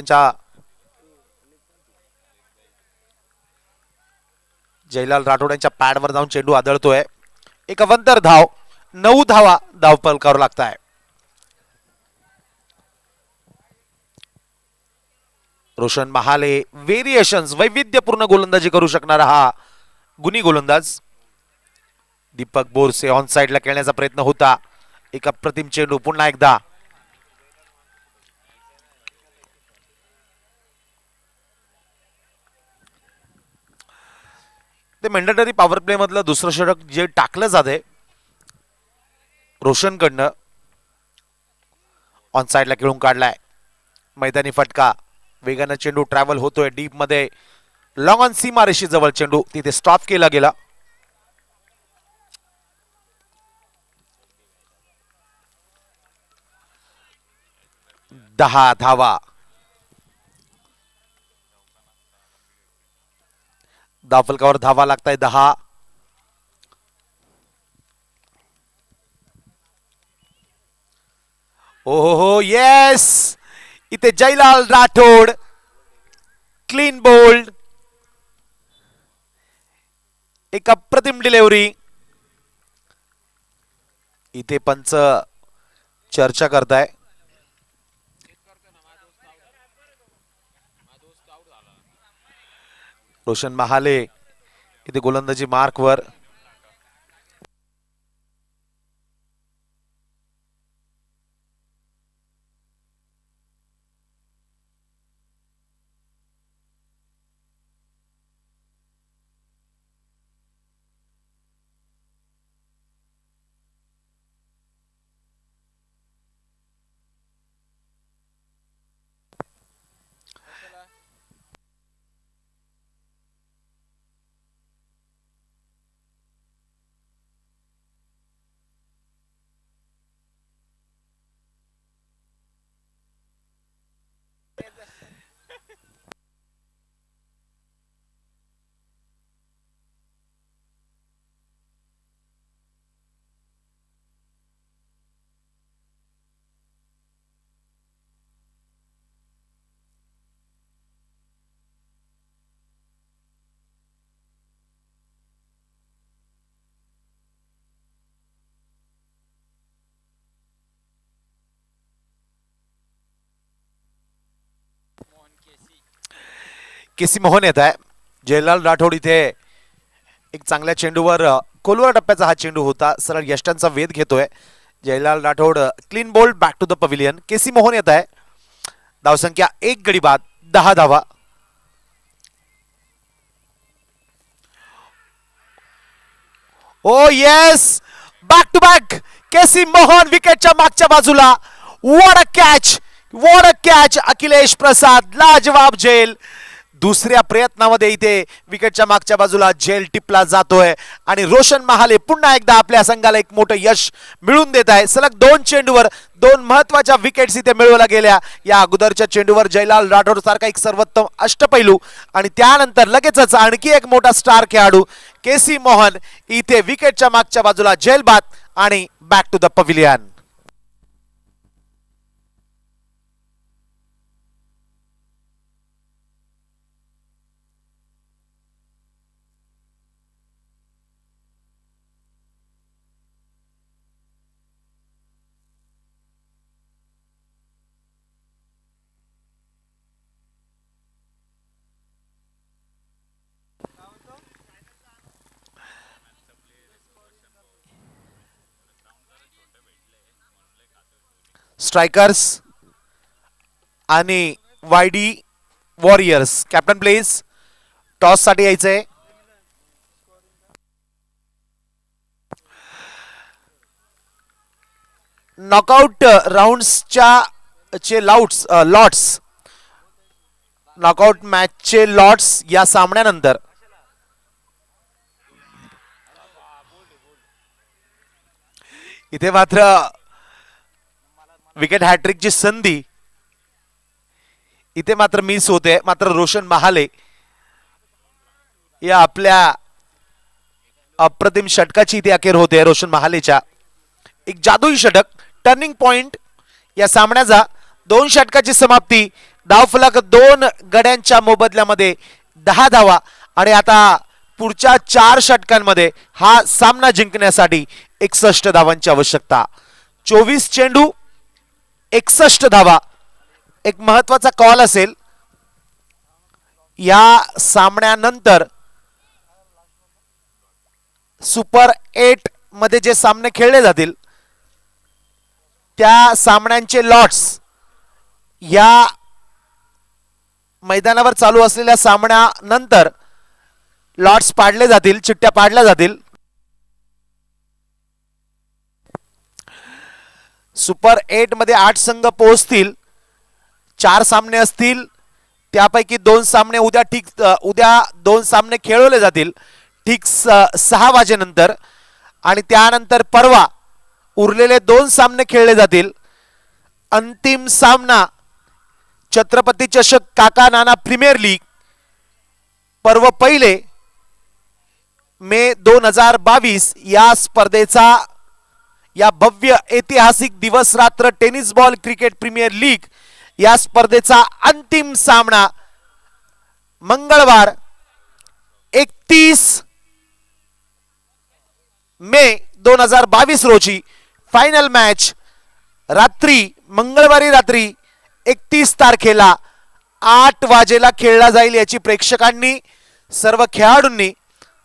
[SPEAKER 1] यांच्या पॅडवर जाऊन चेंडू आदळतोय. एक अवंतर धाव, 9 धावा धावफलकावर लागताय. रोशन महाले व्हेरिएशन्स वैविध्यपूर्ण गोलंदाजी करू शकणारा हा गुणी गोलंदाज. दीपक बोरसे ऑन साइडला खेळण्याचा प्रयत्न होता. एक अप्रतिम चेंडू पुन्हा एकदा. ते मॅन्डेटरी पॉवर प्ले मधलं दुसरं षटक जे टाकलं जाते रोशनकडनं. ऑन साइडला खेळून काढलाय. मैदानी फटका. वेगानं चेंडू ट्रॅव्हल होतोय डीप मध्ये. लॉंग ऑन सीमारेषी जवळ चेंडू तिथे स्टॉप केला गेला. दहा धावा. धावफलकावर धावा लागताय 10. हो येस. इथे जयलाल राठोड क्लीन बोल्ड. एक अप्रतिम डिलिव्हरी. इथे पंच चर्चा करताय. रोशन महाले इथे गोलंदाजी मार्कवर. केसी मोहन येत आहे. जयलाल राठोड इथे एक चांगल्या चेंडूवर कोलवर टप्प्याचा हा चेंडू होता. सरळ यष्टांचा वेध घेतोय. Jailal Rathod clean bowled back to the pavilion. KC Mohan येत आहे. धावसंख्या 1 गडी बाद 10 धावा. Oh yes. Back to back KC Mohan विकेटच्या मागच्या बाजूला. What a catch. What a catch. Akhilesh Prasad लाजवाब झेल. दुसऱ्या प्रयत्नामध्ये इथे विकेटच्या मागच्या बाजूला झेल टिपला जातोय आणि रोशन महाले पुन्हा एकदा आपल्या संघाला एक मोठं यश मिळवून देत आहे. सलग 2 चेंडूवर 2 महत्वाच्या विकेट्स इथे मिळवल्या गेल्या. या अगोदरच्या चेंडूवर जयलाल राठोड सारखा एक सर्वोत्तम अष्टपैलू आणि त्यानंतर लगेचच आणखी एक मोठा स्टार खेळाडू केसी मोहन इथे विकेटच्या मागच्या बाजूला झेल बाद आणि back to the pavilion. Strikers आणि YD warriors. Captain please. Toss साठी यायचंय. नॉकआउट राऊंड्सच्या लॉट्स नॉकआउट मॅचचे लॉट्स या सामन्यानंतर इथे मात्र विकेट हॅट्रिकची संधी इथे मात्र मिस होते. मात्र रोशन महाले या आपल्या अप्रतिम षटकाची इथे अखेर होते. रोशन महालेच्या एक जादुई षटक. टर्निंग पॉइंट या सामन्याचा. 2 षटकाची समाप्ती. धावफलक 2 गड्यांच्या मोबदल्यामध्ये 10 धावा आणि आता पुढच्या 4 षटकांमध्ये हा सामना जिंकण्यासाठी 61 धावांची आवश्यकता. 24 चेंडू 61 धावा. एक महत्वाचा कॉल असेल. या सामन्यानंतर सुपर 8 मध्ये जे सामने खेळले जातील त्या सामन्यांचे लॉट्स या मैदानावर चालू असलेल्या सामन्यानंतर लॉट्स पाडले जातील, चिठ्ठ्या पाडल्या जातील. सुपर 8 मध्ये 8 संघ पोहोचतील. 4 सामने असतील, त्यापैकी 2 सामने उद्या 2 सामने खेळवले जातील ठीक 6 वाजेनंतर आणि त्यानंतर परवा उरलेले 2 सामने खेळले जातील. अंतिम सामना छत्रपती चषक काका नाना प्रीमियर लीग पर्व पहिले मे 2022 या स्पर्धेचा या भव्य ऐतिहासिक दिवस रात्र tennis ball cricket premier league या स्पर्धेचा अंतिम सामना मंगळवार 31 मे 2022 रोजी फायनल मॅच मंगळवारी रात्री 31 तारखेला 8 वाजेला खेळला जाईल. याची प्रेक्षकांनी, सर्व खेळाडूंनी,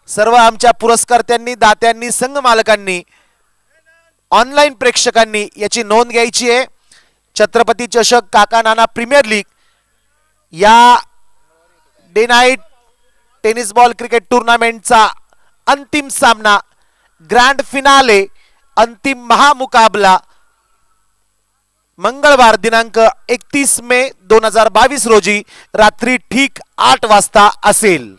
[SPEAKER 1] सर्व आमच्या पुरस्कर्त्यांनी, दात्यांनी, संघ मालकांनी, ऑनलाईन प्रेक्षकांनी याची नोंद घ्यायची आहे. छत्रपती चषक काका नाना प्रीमियर लीग या day night tennis ball cricket टूर्नामेंटचा अंतिम सामना, ग्रँड फिनाले, अंतिम महामुकाबला मंगळवार दिनांक 31 मे 2022 रोजी रात्री ठीक 8 वाजता असेल.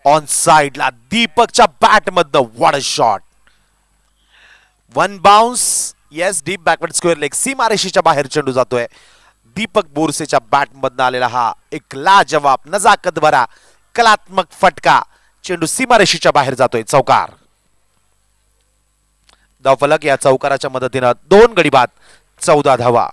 [SPEAKER 1] ऑन साइडला दीपकच्या बॅट मधनं what a shot. 1 bounce, yes, deep backward square leg, सीमारेषेच्या बाहेर चेंडू जातोय. दीपक बोरसेच्या बॅट मधनं आलेला हा एक लाजवाब, नजाकत भरा, कलात्मक फटका. चेंडू सीमारेषेच्या बाहेर जातोय. चौकार. धावफलक या चौकाराच्या मदतीनं 2 गडी बाद, 14 धावा.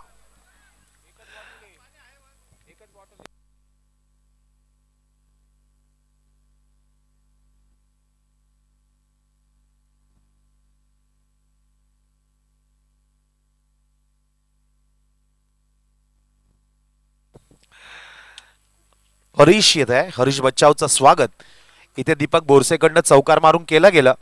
[SPEAKER 1] हरीश येत आहे. हरीश बच्चावचं स्वागत इथे दीपक बोरसेकडनं चौकार मारून केलं गेलं.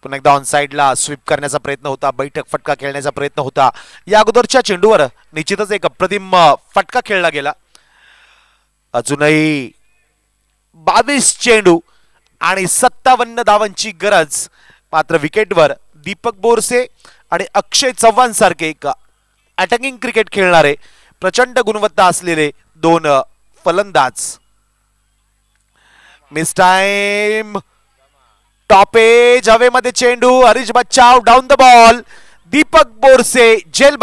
[SPEAKER 1] पुन्हा एकदा ऑन साइडला स्वीप करण्याचा प्रयत्न होता, बैठक फटका खेळण्याचा प्रयत्न होता. या अगोदरच्या चेंडूवर निश्चितच एक अप्रतिम फटका खेळला गेला. अजूनही 22 चेंडू आणि 57 धावांची गरज. मात्र विकेटवर दीपक बोरसे आणि अक्षय चव्हाण सारखे एक अटॅकिंग क्रिकेट खेळणारे, प्रचंड गुणवत्ता असलेले 2 फलंदाज. मिस टाइम, टॉपेज, हवेमध्ये चेंडू, Harish Bachchav down the ball, Deepak Borse जेल.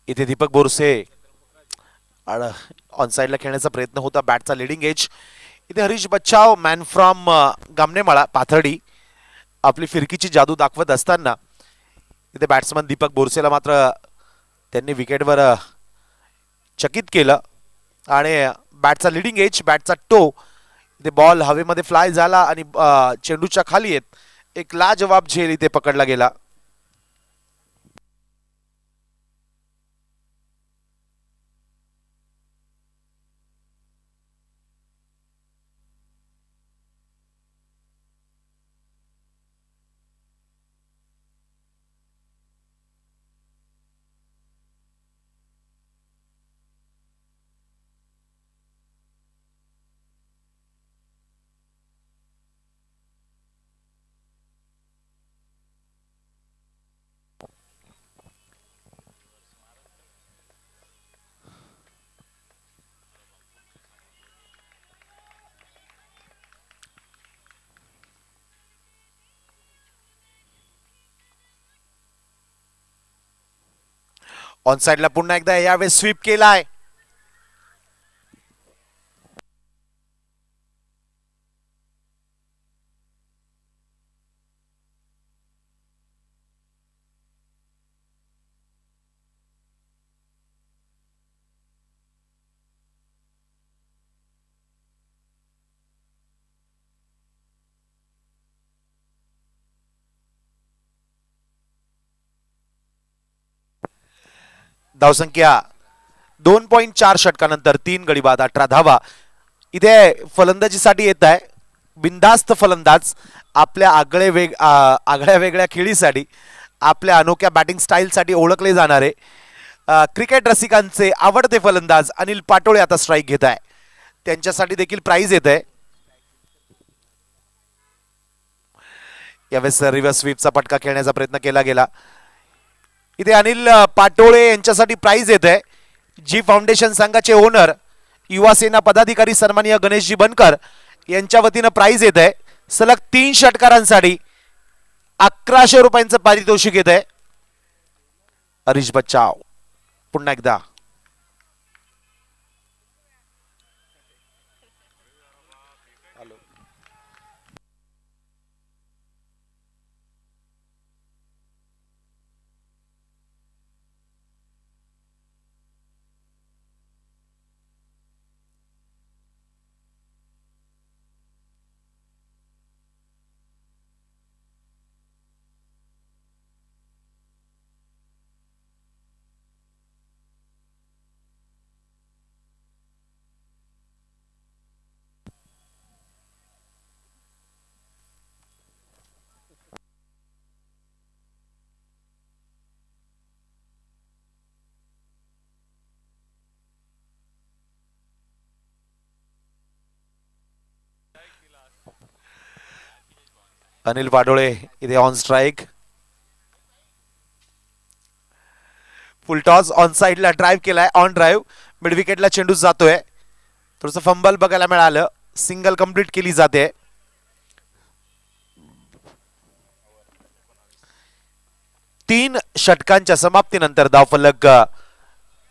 [SPEAKER 1] इथे दीपक बोरसे ऑन साइडला खेळण्याचा प्रयत्न होता, बॅटचा लिडिंग एज. इथे हरीश बच्चाव मॅन फ्रॉम गामनेमाळा पाथर्डी आपली फिरकीची जादू दाखवत असताना इथे बॅट्समन दीपक बोरसेला मात्र त्यांनी विकेटवर चकित केलं आणि बॅटचा लिडिंग एज, बॅटचा टो, इथे बॉल हवेमध्ये फ्लाय झाला आणि चेंडूच्या खाली येत एक लाजवाब झेल इथे पकडला गेला. ऑन साइडला पुन्हा एकदा यावेळेस स्वीप केलाय. धावसंख्या 2.4 षटकानंतर 3 गडी बाद 18 धावा. इथे फलंदाजीसाठी येत आहे बिनधास्त फलंदाज आपल्या आगळ्या वेगळ्या खेळीसाठी आपल्या अनोख्या बॅटिंग स्टाईलसाठी ओळखले जाणारे क्रिकेट रसिकांचे आवडते फलंदाज अनिल पाटोळे आता स्ट्राईक घेत आहे. त्यांच्यासाठी देखील प्राइज येत आहे. यावेळेस रिव्हर्स स्वीपचा फटका खेळण्याचा प्रयत्न केला गेला. इथे अनिल पाटोळे यांच्यासाठी प्राइज येत आहे. जी फाउंडेशन संघाचे ओनर युवा सेना पदाधिकारी सन्माननीय गणेशजी बनकर यांच्या वतीनं प्राइज येत आहे. सलग 3 षटकारांसाठी 1100 रुपयांचं पारितोषिक येत आहे. हरीश बच्चाव पुन्हा एकदा अनिल पाटोळे इथे on strike. Full toss on साइडला ड्राईव्ह केलाय. ऑन ड्राईव्ह मिड विकेटला चेंडू जातोय. थोडंसं फंबल बघायला मिळालं. सिंगल कंप्लीट केली जाते. तीन षटकांच्या समाप्तीनंतर धावफलक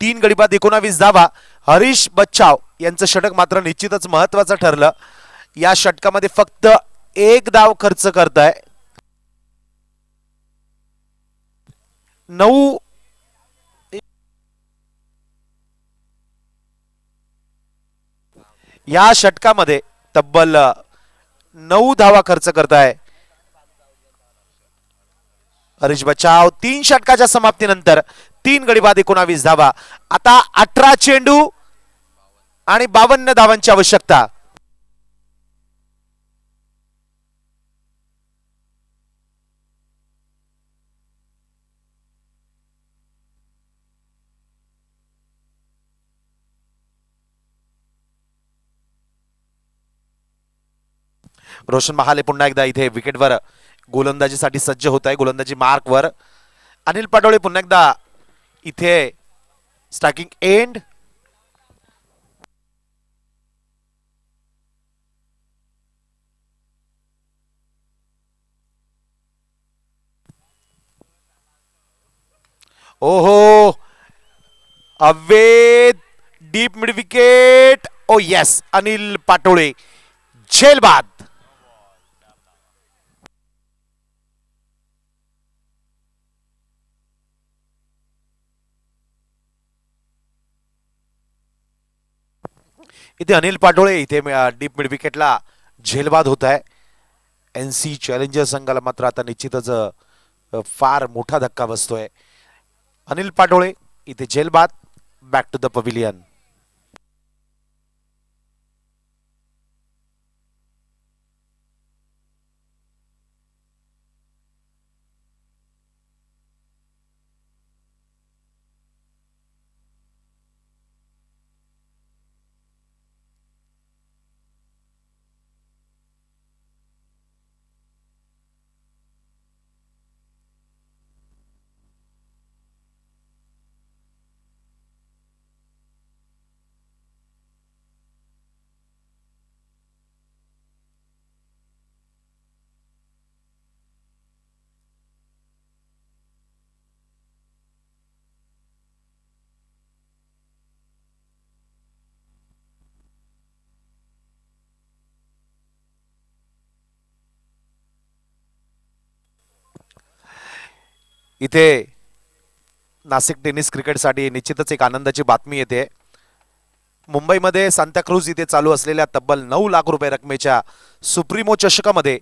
[SPEAKER 1] 3 गडी बाद 19 धावा. हरीश बच्चाव यांचं षटक मात्र निश्चितच महत्वाचं ठरलं. या षटकामध्ये फक्त 1 धाव खर्च करताय. 9 या षटकामध्ये तब्बल 9 धावा खर्च करताय हरीश बच्चाव. 3 षटकाच्या समाप्तीनंतर 3 गडी बाद 19 धावा. आता 18 चेंडू आणि 52 धावांची आवश्यकता. रोशन महाले पुन्हा एकदा इथे विकेटवर गोलंदाजीसाठी सज्ज होत आहे. गोलंदाजी मार्कवर अनिल पाटोळे पुन्हा एकदा इथे स्ट्रायकिंग एंड. ओहो अवेद deep mid wicket. Oh yes Anil Patole झेलबाद. इथे अनिल पाटोळे इथे डीप मिड विकेटला झेलबाद होत आहे. एनसी चॅलेंजर संघाला मात्र आता निश्चितच फार मोठा धक्का बसतोय. अनिल पाटोळे इथे झेलबाद. Back to the pavilion. इथे नाशिक टेनिस क्रिकेटसाठी निश्चितच एक आनंदाची बातमी येते. मुंबईमध्ये सांताक्रूज इथे चालू असलेल्या तब्बल 9 लाख रुपये रकमेच्या सुप्रीमो चषकामध्ये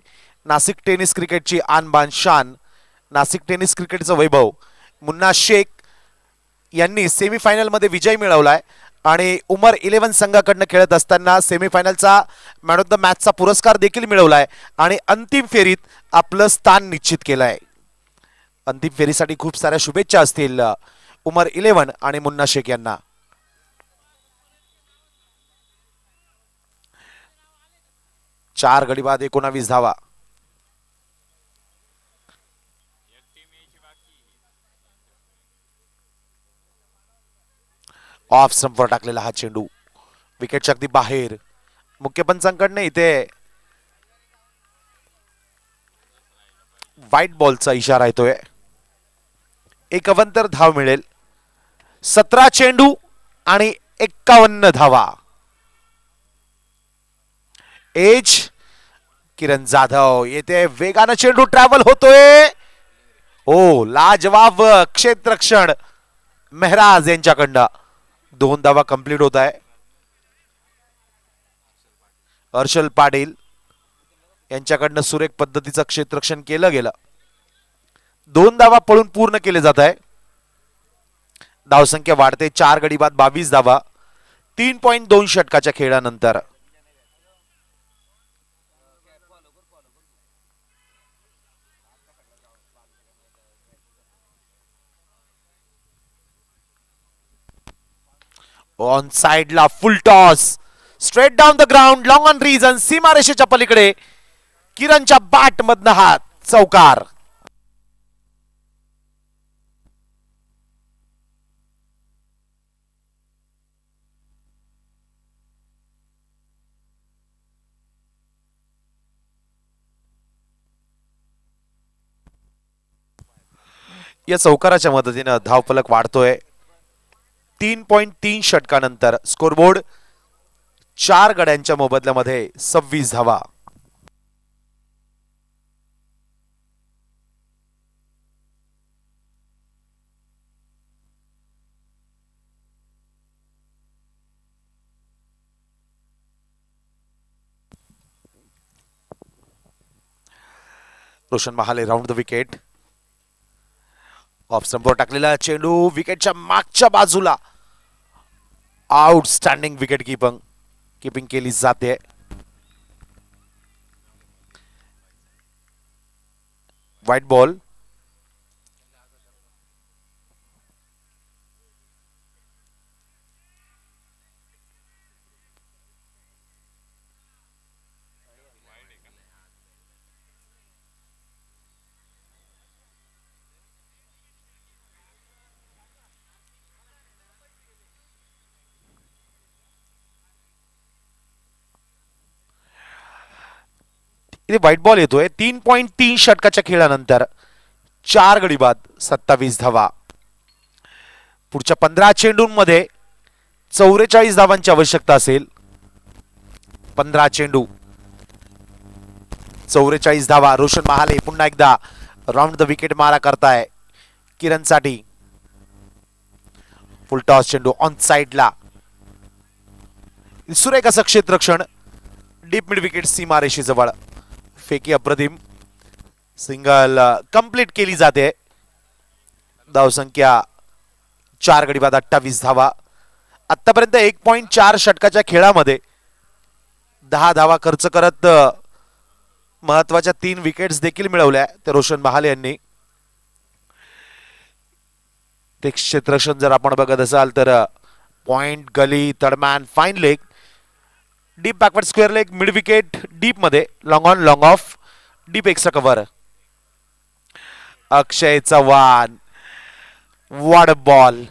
[SPEAKER 1] नाशिक टेनिस क्रिकेटची आन बान शान, नाशिक टेनिस क्रिकेटचं वैभव मुन्ना शेख यांनी सेमीफायनलमध्ये विजय मिळवलाय आणि उमर 11 संघाकडनं खेळत असताना सेमीफायनलचा मॅन ऑफ द मॅचचा पुरस्कार देखील मिळवलाय आणि अंतिम फेरीत आपलं स्थान निश्चित केलंय. अंतिम फेरीसाठी खूप साऱ्या शुभेच्छा असतील उमर 11 आणि मुन्ना शेख यांना. 4 गडी बाद 19 धावा. ऑफ स्टंपवर टाकलेला हा चेंडू विकेटच्या अगदी बाहेर. मुख्य पंचांकडनं इथे व्हाईट बॉलचा इशारा येतोय. 51 धाव मिळेल. 17 चेंडू आणि 51 धावा. एज किरण जाधव येते वेगानं चेंडू ट्रॅव्हल होतोय. ओ लाजवाब क्षेत्ररक्षण मेहराज यांच्याकडनं 2 धावा कंप्लीट होत आहे. हर्षल पाटील यांच्याकडनं सुरेख पद्धतीचं क्षेत्ररक्षण केलं गेलं. 2 धावा पळून पूर्ण केले जात आहे. धावसंख्या वाढते. 4 गडी बाद 22 धावा 3.2 षटकाच्या खेळानंतर. ऑन साइडला full toss straight down the ground long on region. सीमारेषेच्या पलीकडे किरणच्या बॅट मधनं हा चौकार. या चौकाराच्या मदतीनं धावफलक वाढतोय. 3.3 षटकानंतर स्कोरबोर्ड 4 गड्यांच्या मोबदल्यामध्ये 26 धावा. Roshan Mahale round the wicket. Off स्टंपवर टाकलेला चेंडू विकेटच्या मागच्या बाजूला. आउटस्टँडिंग विकेट कीपिंग केली जाते. White ball. इथे व्हाईट बॉल येतोय. 3.3 षटकाच्या खेळानंतर 4 गडी बाद 27 धावा. पुढच्या 15 चेंडूंमध्ये 44 धावांची आवश्यकता असेल. 15 चेंडू 44 धावा. रोशन महाले पुन्हा एकदा राउंड द विकेट मारा करताय किरणसाठी. फुल टॉस चेंडू ऑन साइडला. सुरेख असं क्षेत्ररक्षण डीप मिड विकेट सीमारेषे जवळ. फेकी अप्रतिम. सिंगल कंप्लीट केली जाते. धावसंख्या 4 गडी बाद 28 धावा. आतापर्यंत 1.4 षटकाच्या खेळामध्ये 10 धावा खर्च करत महत्वाच्या 3 विकेट्स देखील मिळवल्या ते रोशन महाले यांनी. ते क्षेत्ररक्षण जर आपण बघत असाल तर point, gully, third man, fine leg, deep backward square leg, mid wicket, deep मध्ये long on, long off, deep extra cover. Akshay Chavan wide ball.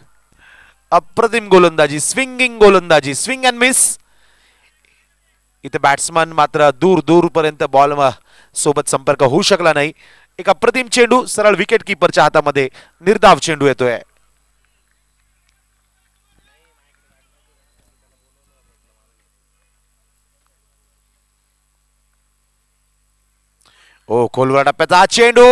[SPEAKER 1] अप्रतिम गोलंदाजी, स्विंगिंग गोलंदाजी, स्विंग अँड मिस. इथे बॅट्समन मात्र दूर दूर पर्यंत बॉल सोबत संपर्क होऊ शकला नाही. एक अप्रतिम चेंडू सरळ विकेट कीपरच्या हातामध्ये. निर्धाव चेंडू येतोय. ओ खोलवर टप्प्याचा चेंडू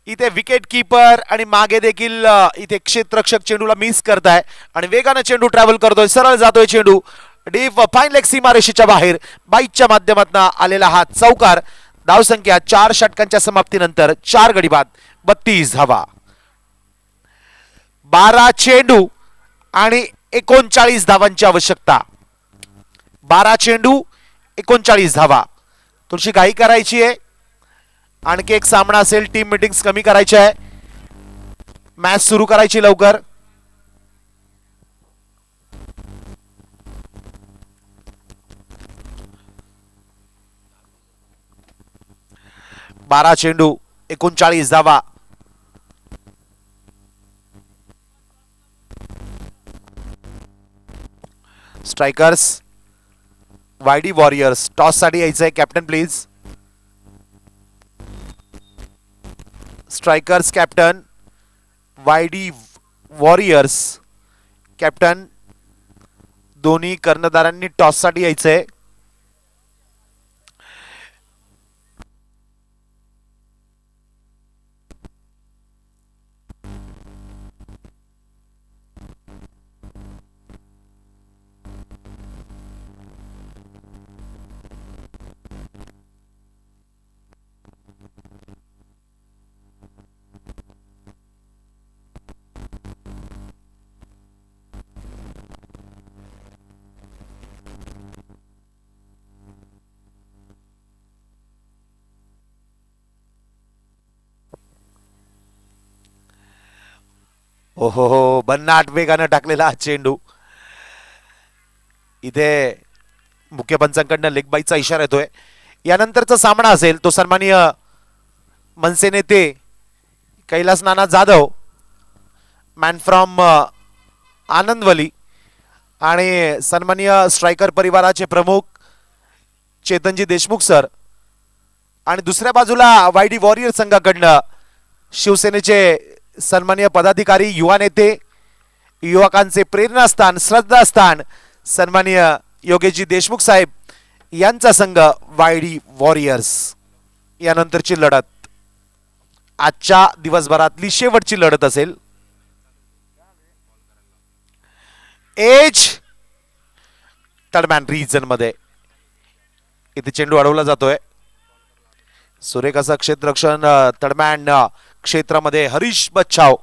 [SPEAKER 1] इथे विकेट कीपर आणि मागे देखील इथे क्षेत्ररक्षक चेंडूला मिस करताय आणि वेगाने चेंडू ट्रॅव्हल करतोय, सरळ जातोय चेंडू डीप फाईन लेग सीमारेषेच्या बाहेर. बाईकच्या माध्यमातून आलेला हा चौकार. धावसंख्या 4 षटकांच्या समाप्तीनंतर 4 गडी बाद 32 धावा. 12 चेंडू आणि 39 धावांची आवश्यकता. 12 चेंडू 39 धावा. थोडीशी घाई करायची आहे. आणखी एक सामना असेल, टीम मीटिंग्स कमी करायची आहे, मॅच सुरू करायची लवकर. बारा चेंडू 39 धावा. स्ट्रायकर्स वायडी वॉरियर्स टॉस साठी यायचंय. Captain please. Strikers captain, YD warriors captain, दोन्ही कर्णधारांनी टॉस साठी यायचंय. ओहो हो, भन्नाट वेगानं टाकलेला चेंडू. इथे मुख्य पंचांकडनं लेग बाईचा इशारा येतोय. यानंतरचा सामना असेल तो सन्माननीय मनसे नेते कैलास नाना जाधव, मॅन फ्रॉम आनंदवली, आणि सन्माननीय स्ट्रायकर परिवाराचे प्रमुख चेतनजी देशमुख सर, आणि दुसऱ्या बाजूला वायडी वॉरियर संघाकडनं शिवसेनेचे सन्माननीय पदाधिकारी, युवा नेते, युवकांचे प्रेरणास्थान, श्रद्धास्थान सन्माननीय योगेशजी देशमुख साहेब यांचा संघ वायडी वॉरियर्स. यानंतरची लढत आजच्या दिवसभरातली शेवटची लढत असेल. एज तडमॅन रिजन मध्ये इथे चेंडू अडवला जातोय. सुरेख असं क्षेत्ररक्षण तडमॅन क्षेत्रामध्ये हरीश बच्छाव.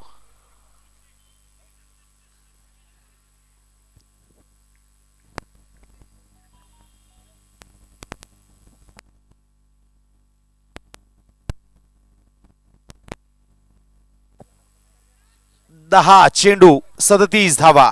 [SPEAKER 1] दहा चेंडू 37 धावा.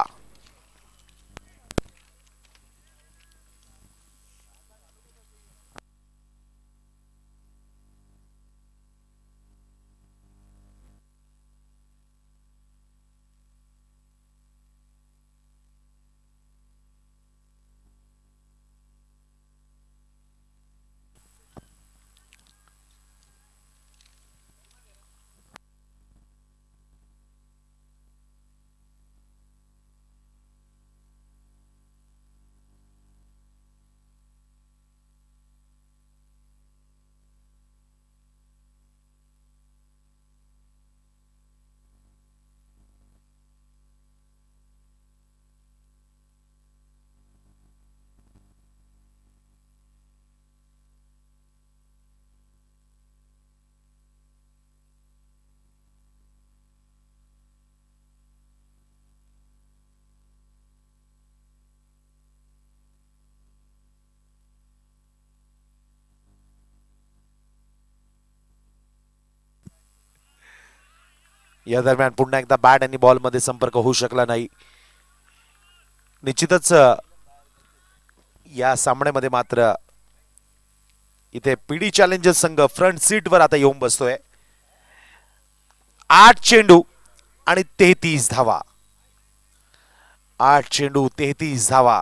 [SPEAKER 1] या दरम्यान पुन्हा एकदा बॅट आणि बॉल मध्ये संपर्क होऊ शकला नाही. निश्चितच या सामन्यामध्ये मात्र इथे पीडी चॅलेंजर्स संघ फ्रंट सीट वर आता येऊन बसतोय. 8 चेंडू आणि 33 धावा. 8 चेंडू 33 धावा.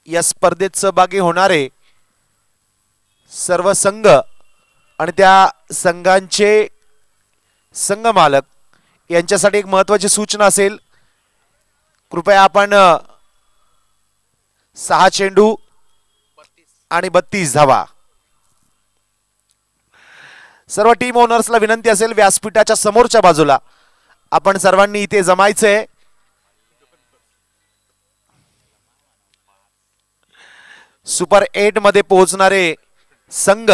[SPEAKER 1] या स्पर्धेत सहभागी होणारे सर्व संघ आणि त्या संघांचे संघ मालक यांच्यासाठी एक महत्त्वाची सूचना असेल. कृपया आपण 6 चेंडू आणि 32 धावा. सर्व टीम ओनर्सला विनंती असेल व्यासपीठाच्या समोरच्या बाजूला आपण सर्वांनी इथे जमायचंय. सुपर 8 मध्ये पोहोचणारे संघ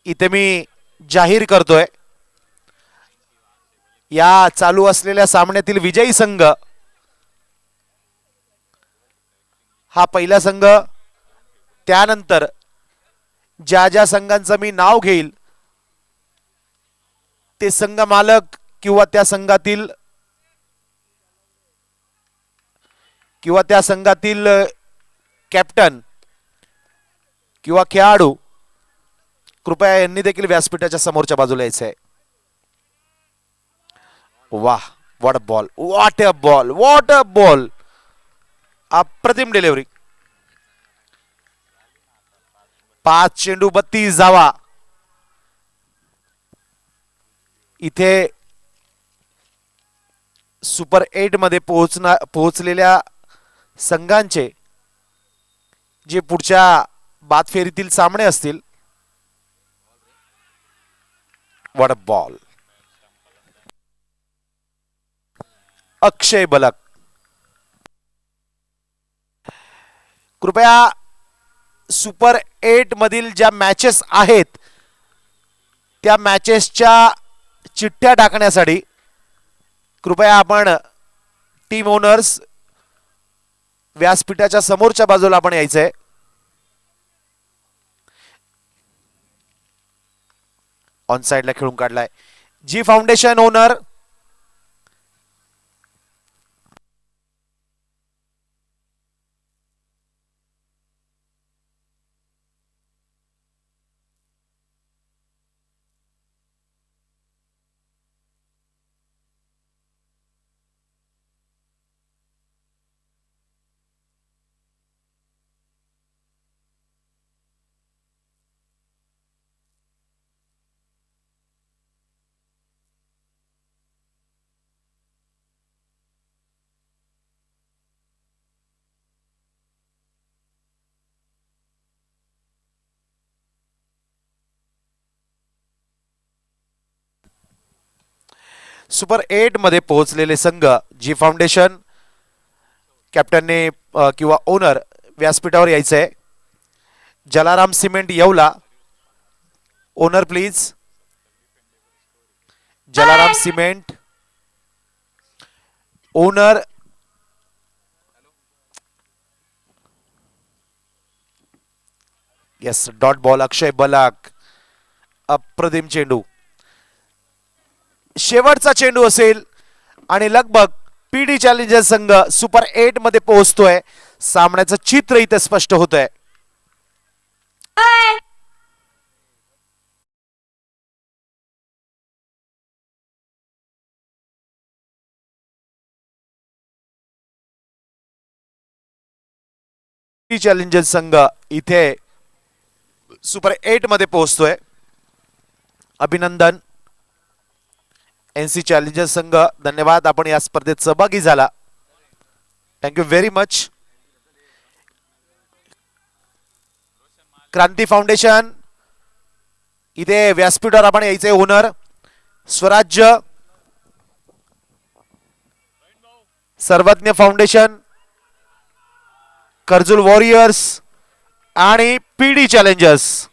[SPEAKER 1] इथे मी जाहीर करतोय. या चालू असलेल्या सामन्यातील विजयी संघ हा पहिला संघ. त्यानंतर ज्या ज्या संघांचं मी नाव घेईल ते संघ मालक किंवा त्या संघातील कॅप्टन किंवा खेळाडू कृपया यांनी देखील व्यासपीठाच्या समोरच्या बाजूला यायचं आहे. वाह, what a ball, what a ball, what a ball. अप्रतिम डिलिव्हरी. 5 चेंडू 32 धावा. इथे सुपर 8 मध्ये पोहोचलेल्या संघांचे जे पुढच्या बाद फेरीतील सामने असतील. What a ball. Akshay Balak. कृपया सुपर 8 मधील ज्या मॅचेस आहेत त्या मॅचेसच्या चिठ्ठ्या टाकण्यासाठी कृपया आपण टीम ओनर्स व्यासपीठाच्या समोरच्या बाजूला आपण यायचंय. ऑन साइडला खेळून काढलाय. जी फाउंडेशन ओनर सुपर 8 मध्ये पोहोचलेले संघ जी फाउंडेशन कॅप्टनने किंवा ओनर व्यासपीठावर यायचंय. Jalaram cement Yeola owner please. Jalaram cement owner. Yes, dot ball. Akshay Balak. अप्रतिम चेंडू. शेवटचा चेंडू असेल आणि लगभग पीडी चॅलेंजर संघ सुपर 8 मध्ये पोहोचतोय. सामन्याचं चित्र इथे स्पष्ट होतंय. चॅलेंजर संघ इथे सुपर 8 मध्ये पोहोचतोय. अभिनंदन एनसी चॅलेंजर संघ. धन्यवाद, आपण या स्पर्धेत सहभागी झाला. Thank you very much. Kranti foundation इथे व्यासपीठावर आपण यायचे. Owner Swarajya. Sarvagya foundation, Karjul warriors आणि पीडी चॅलेंजर्स.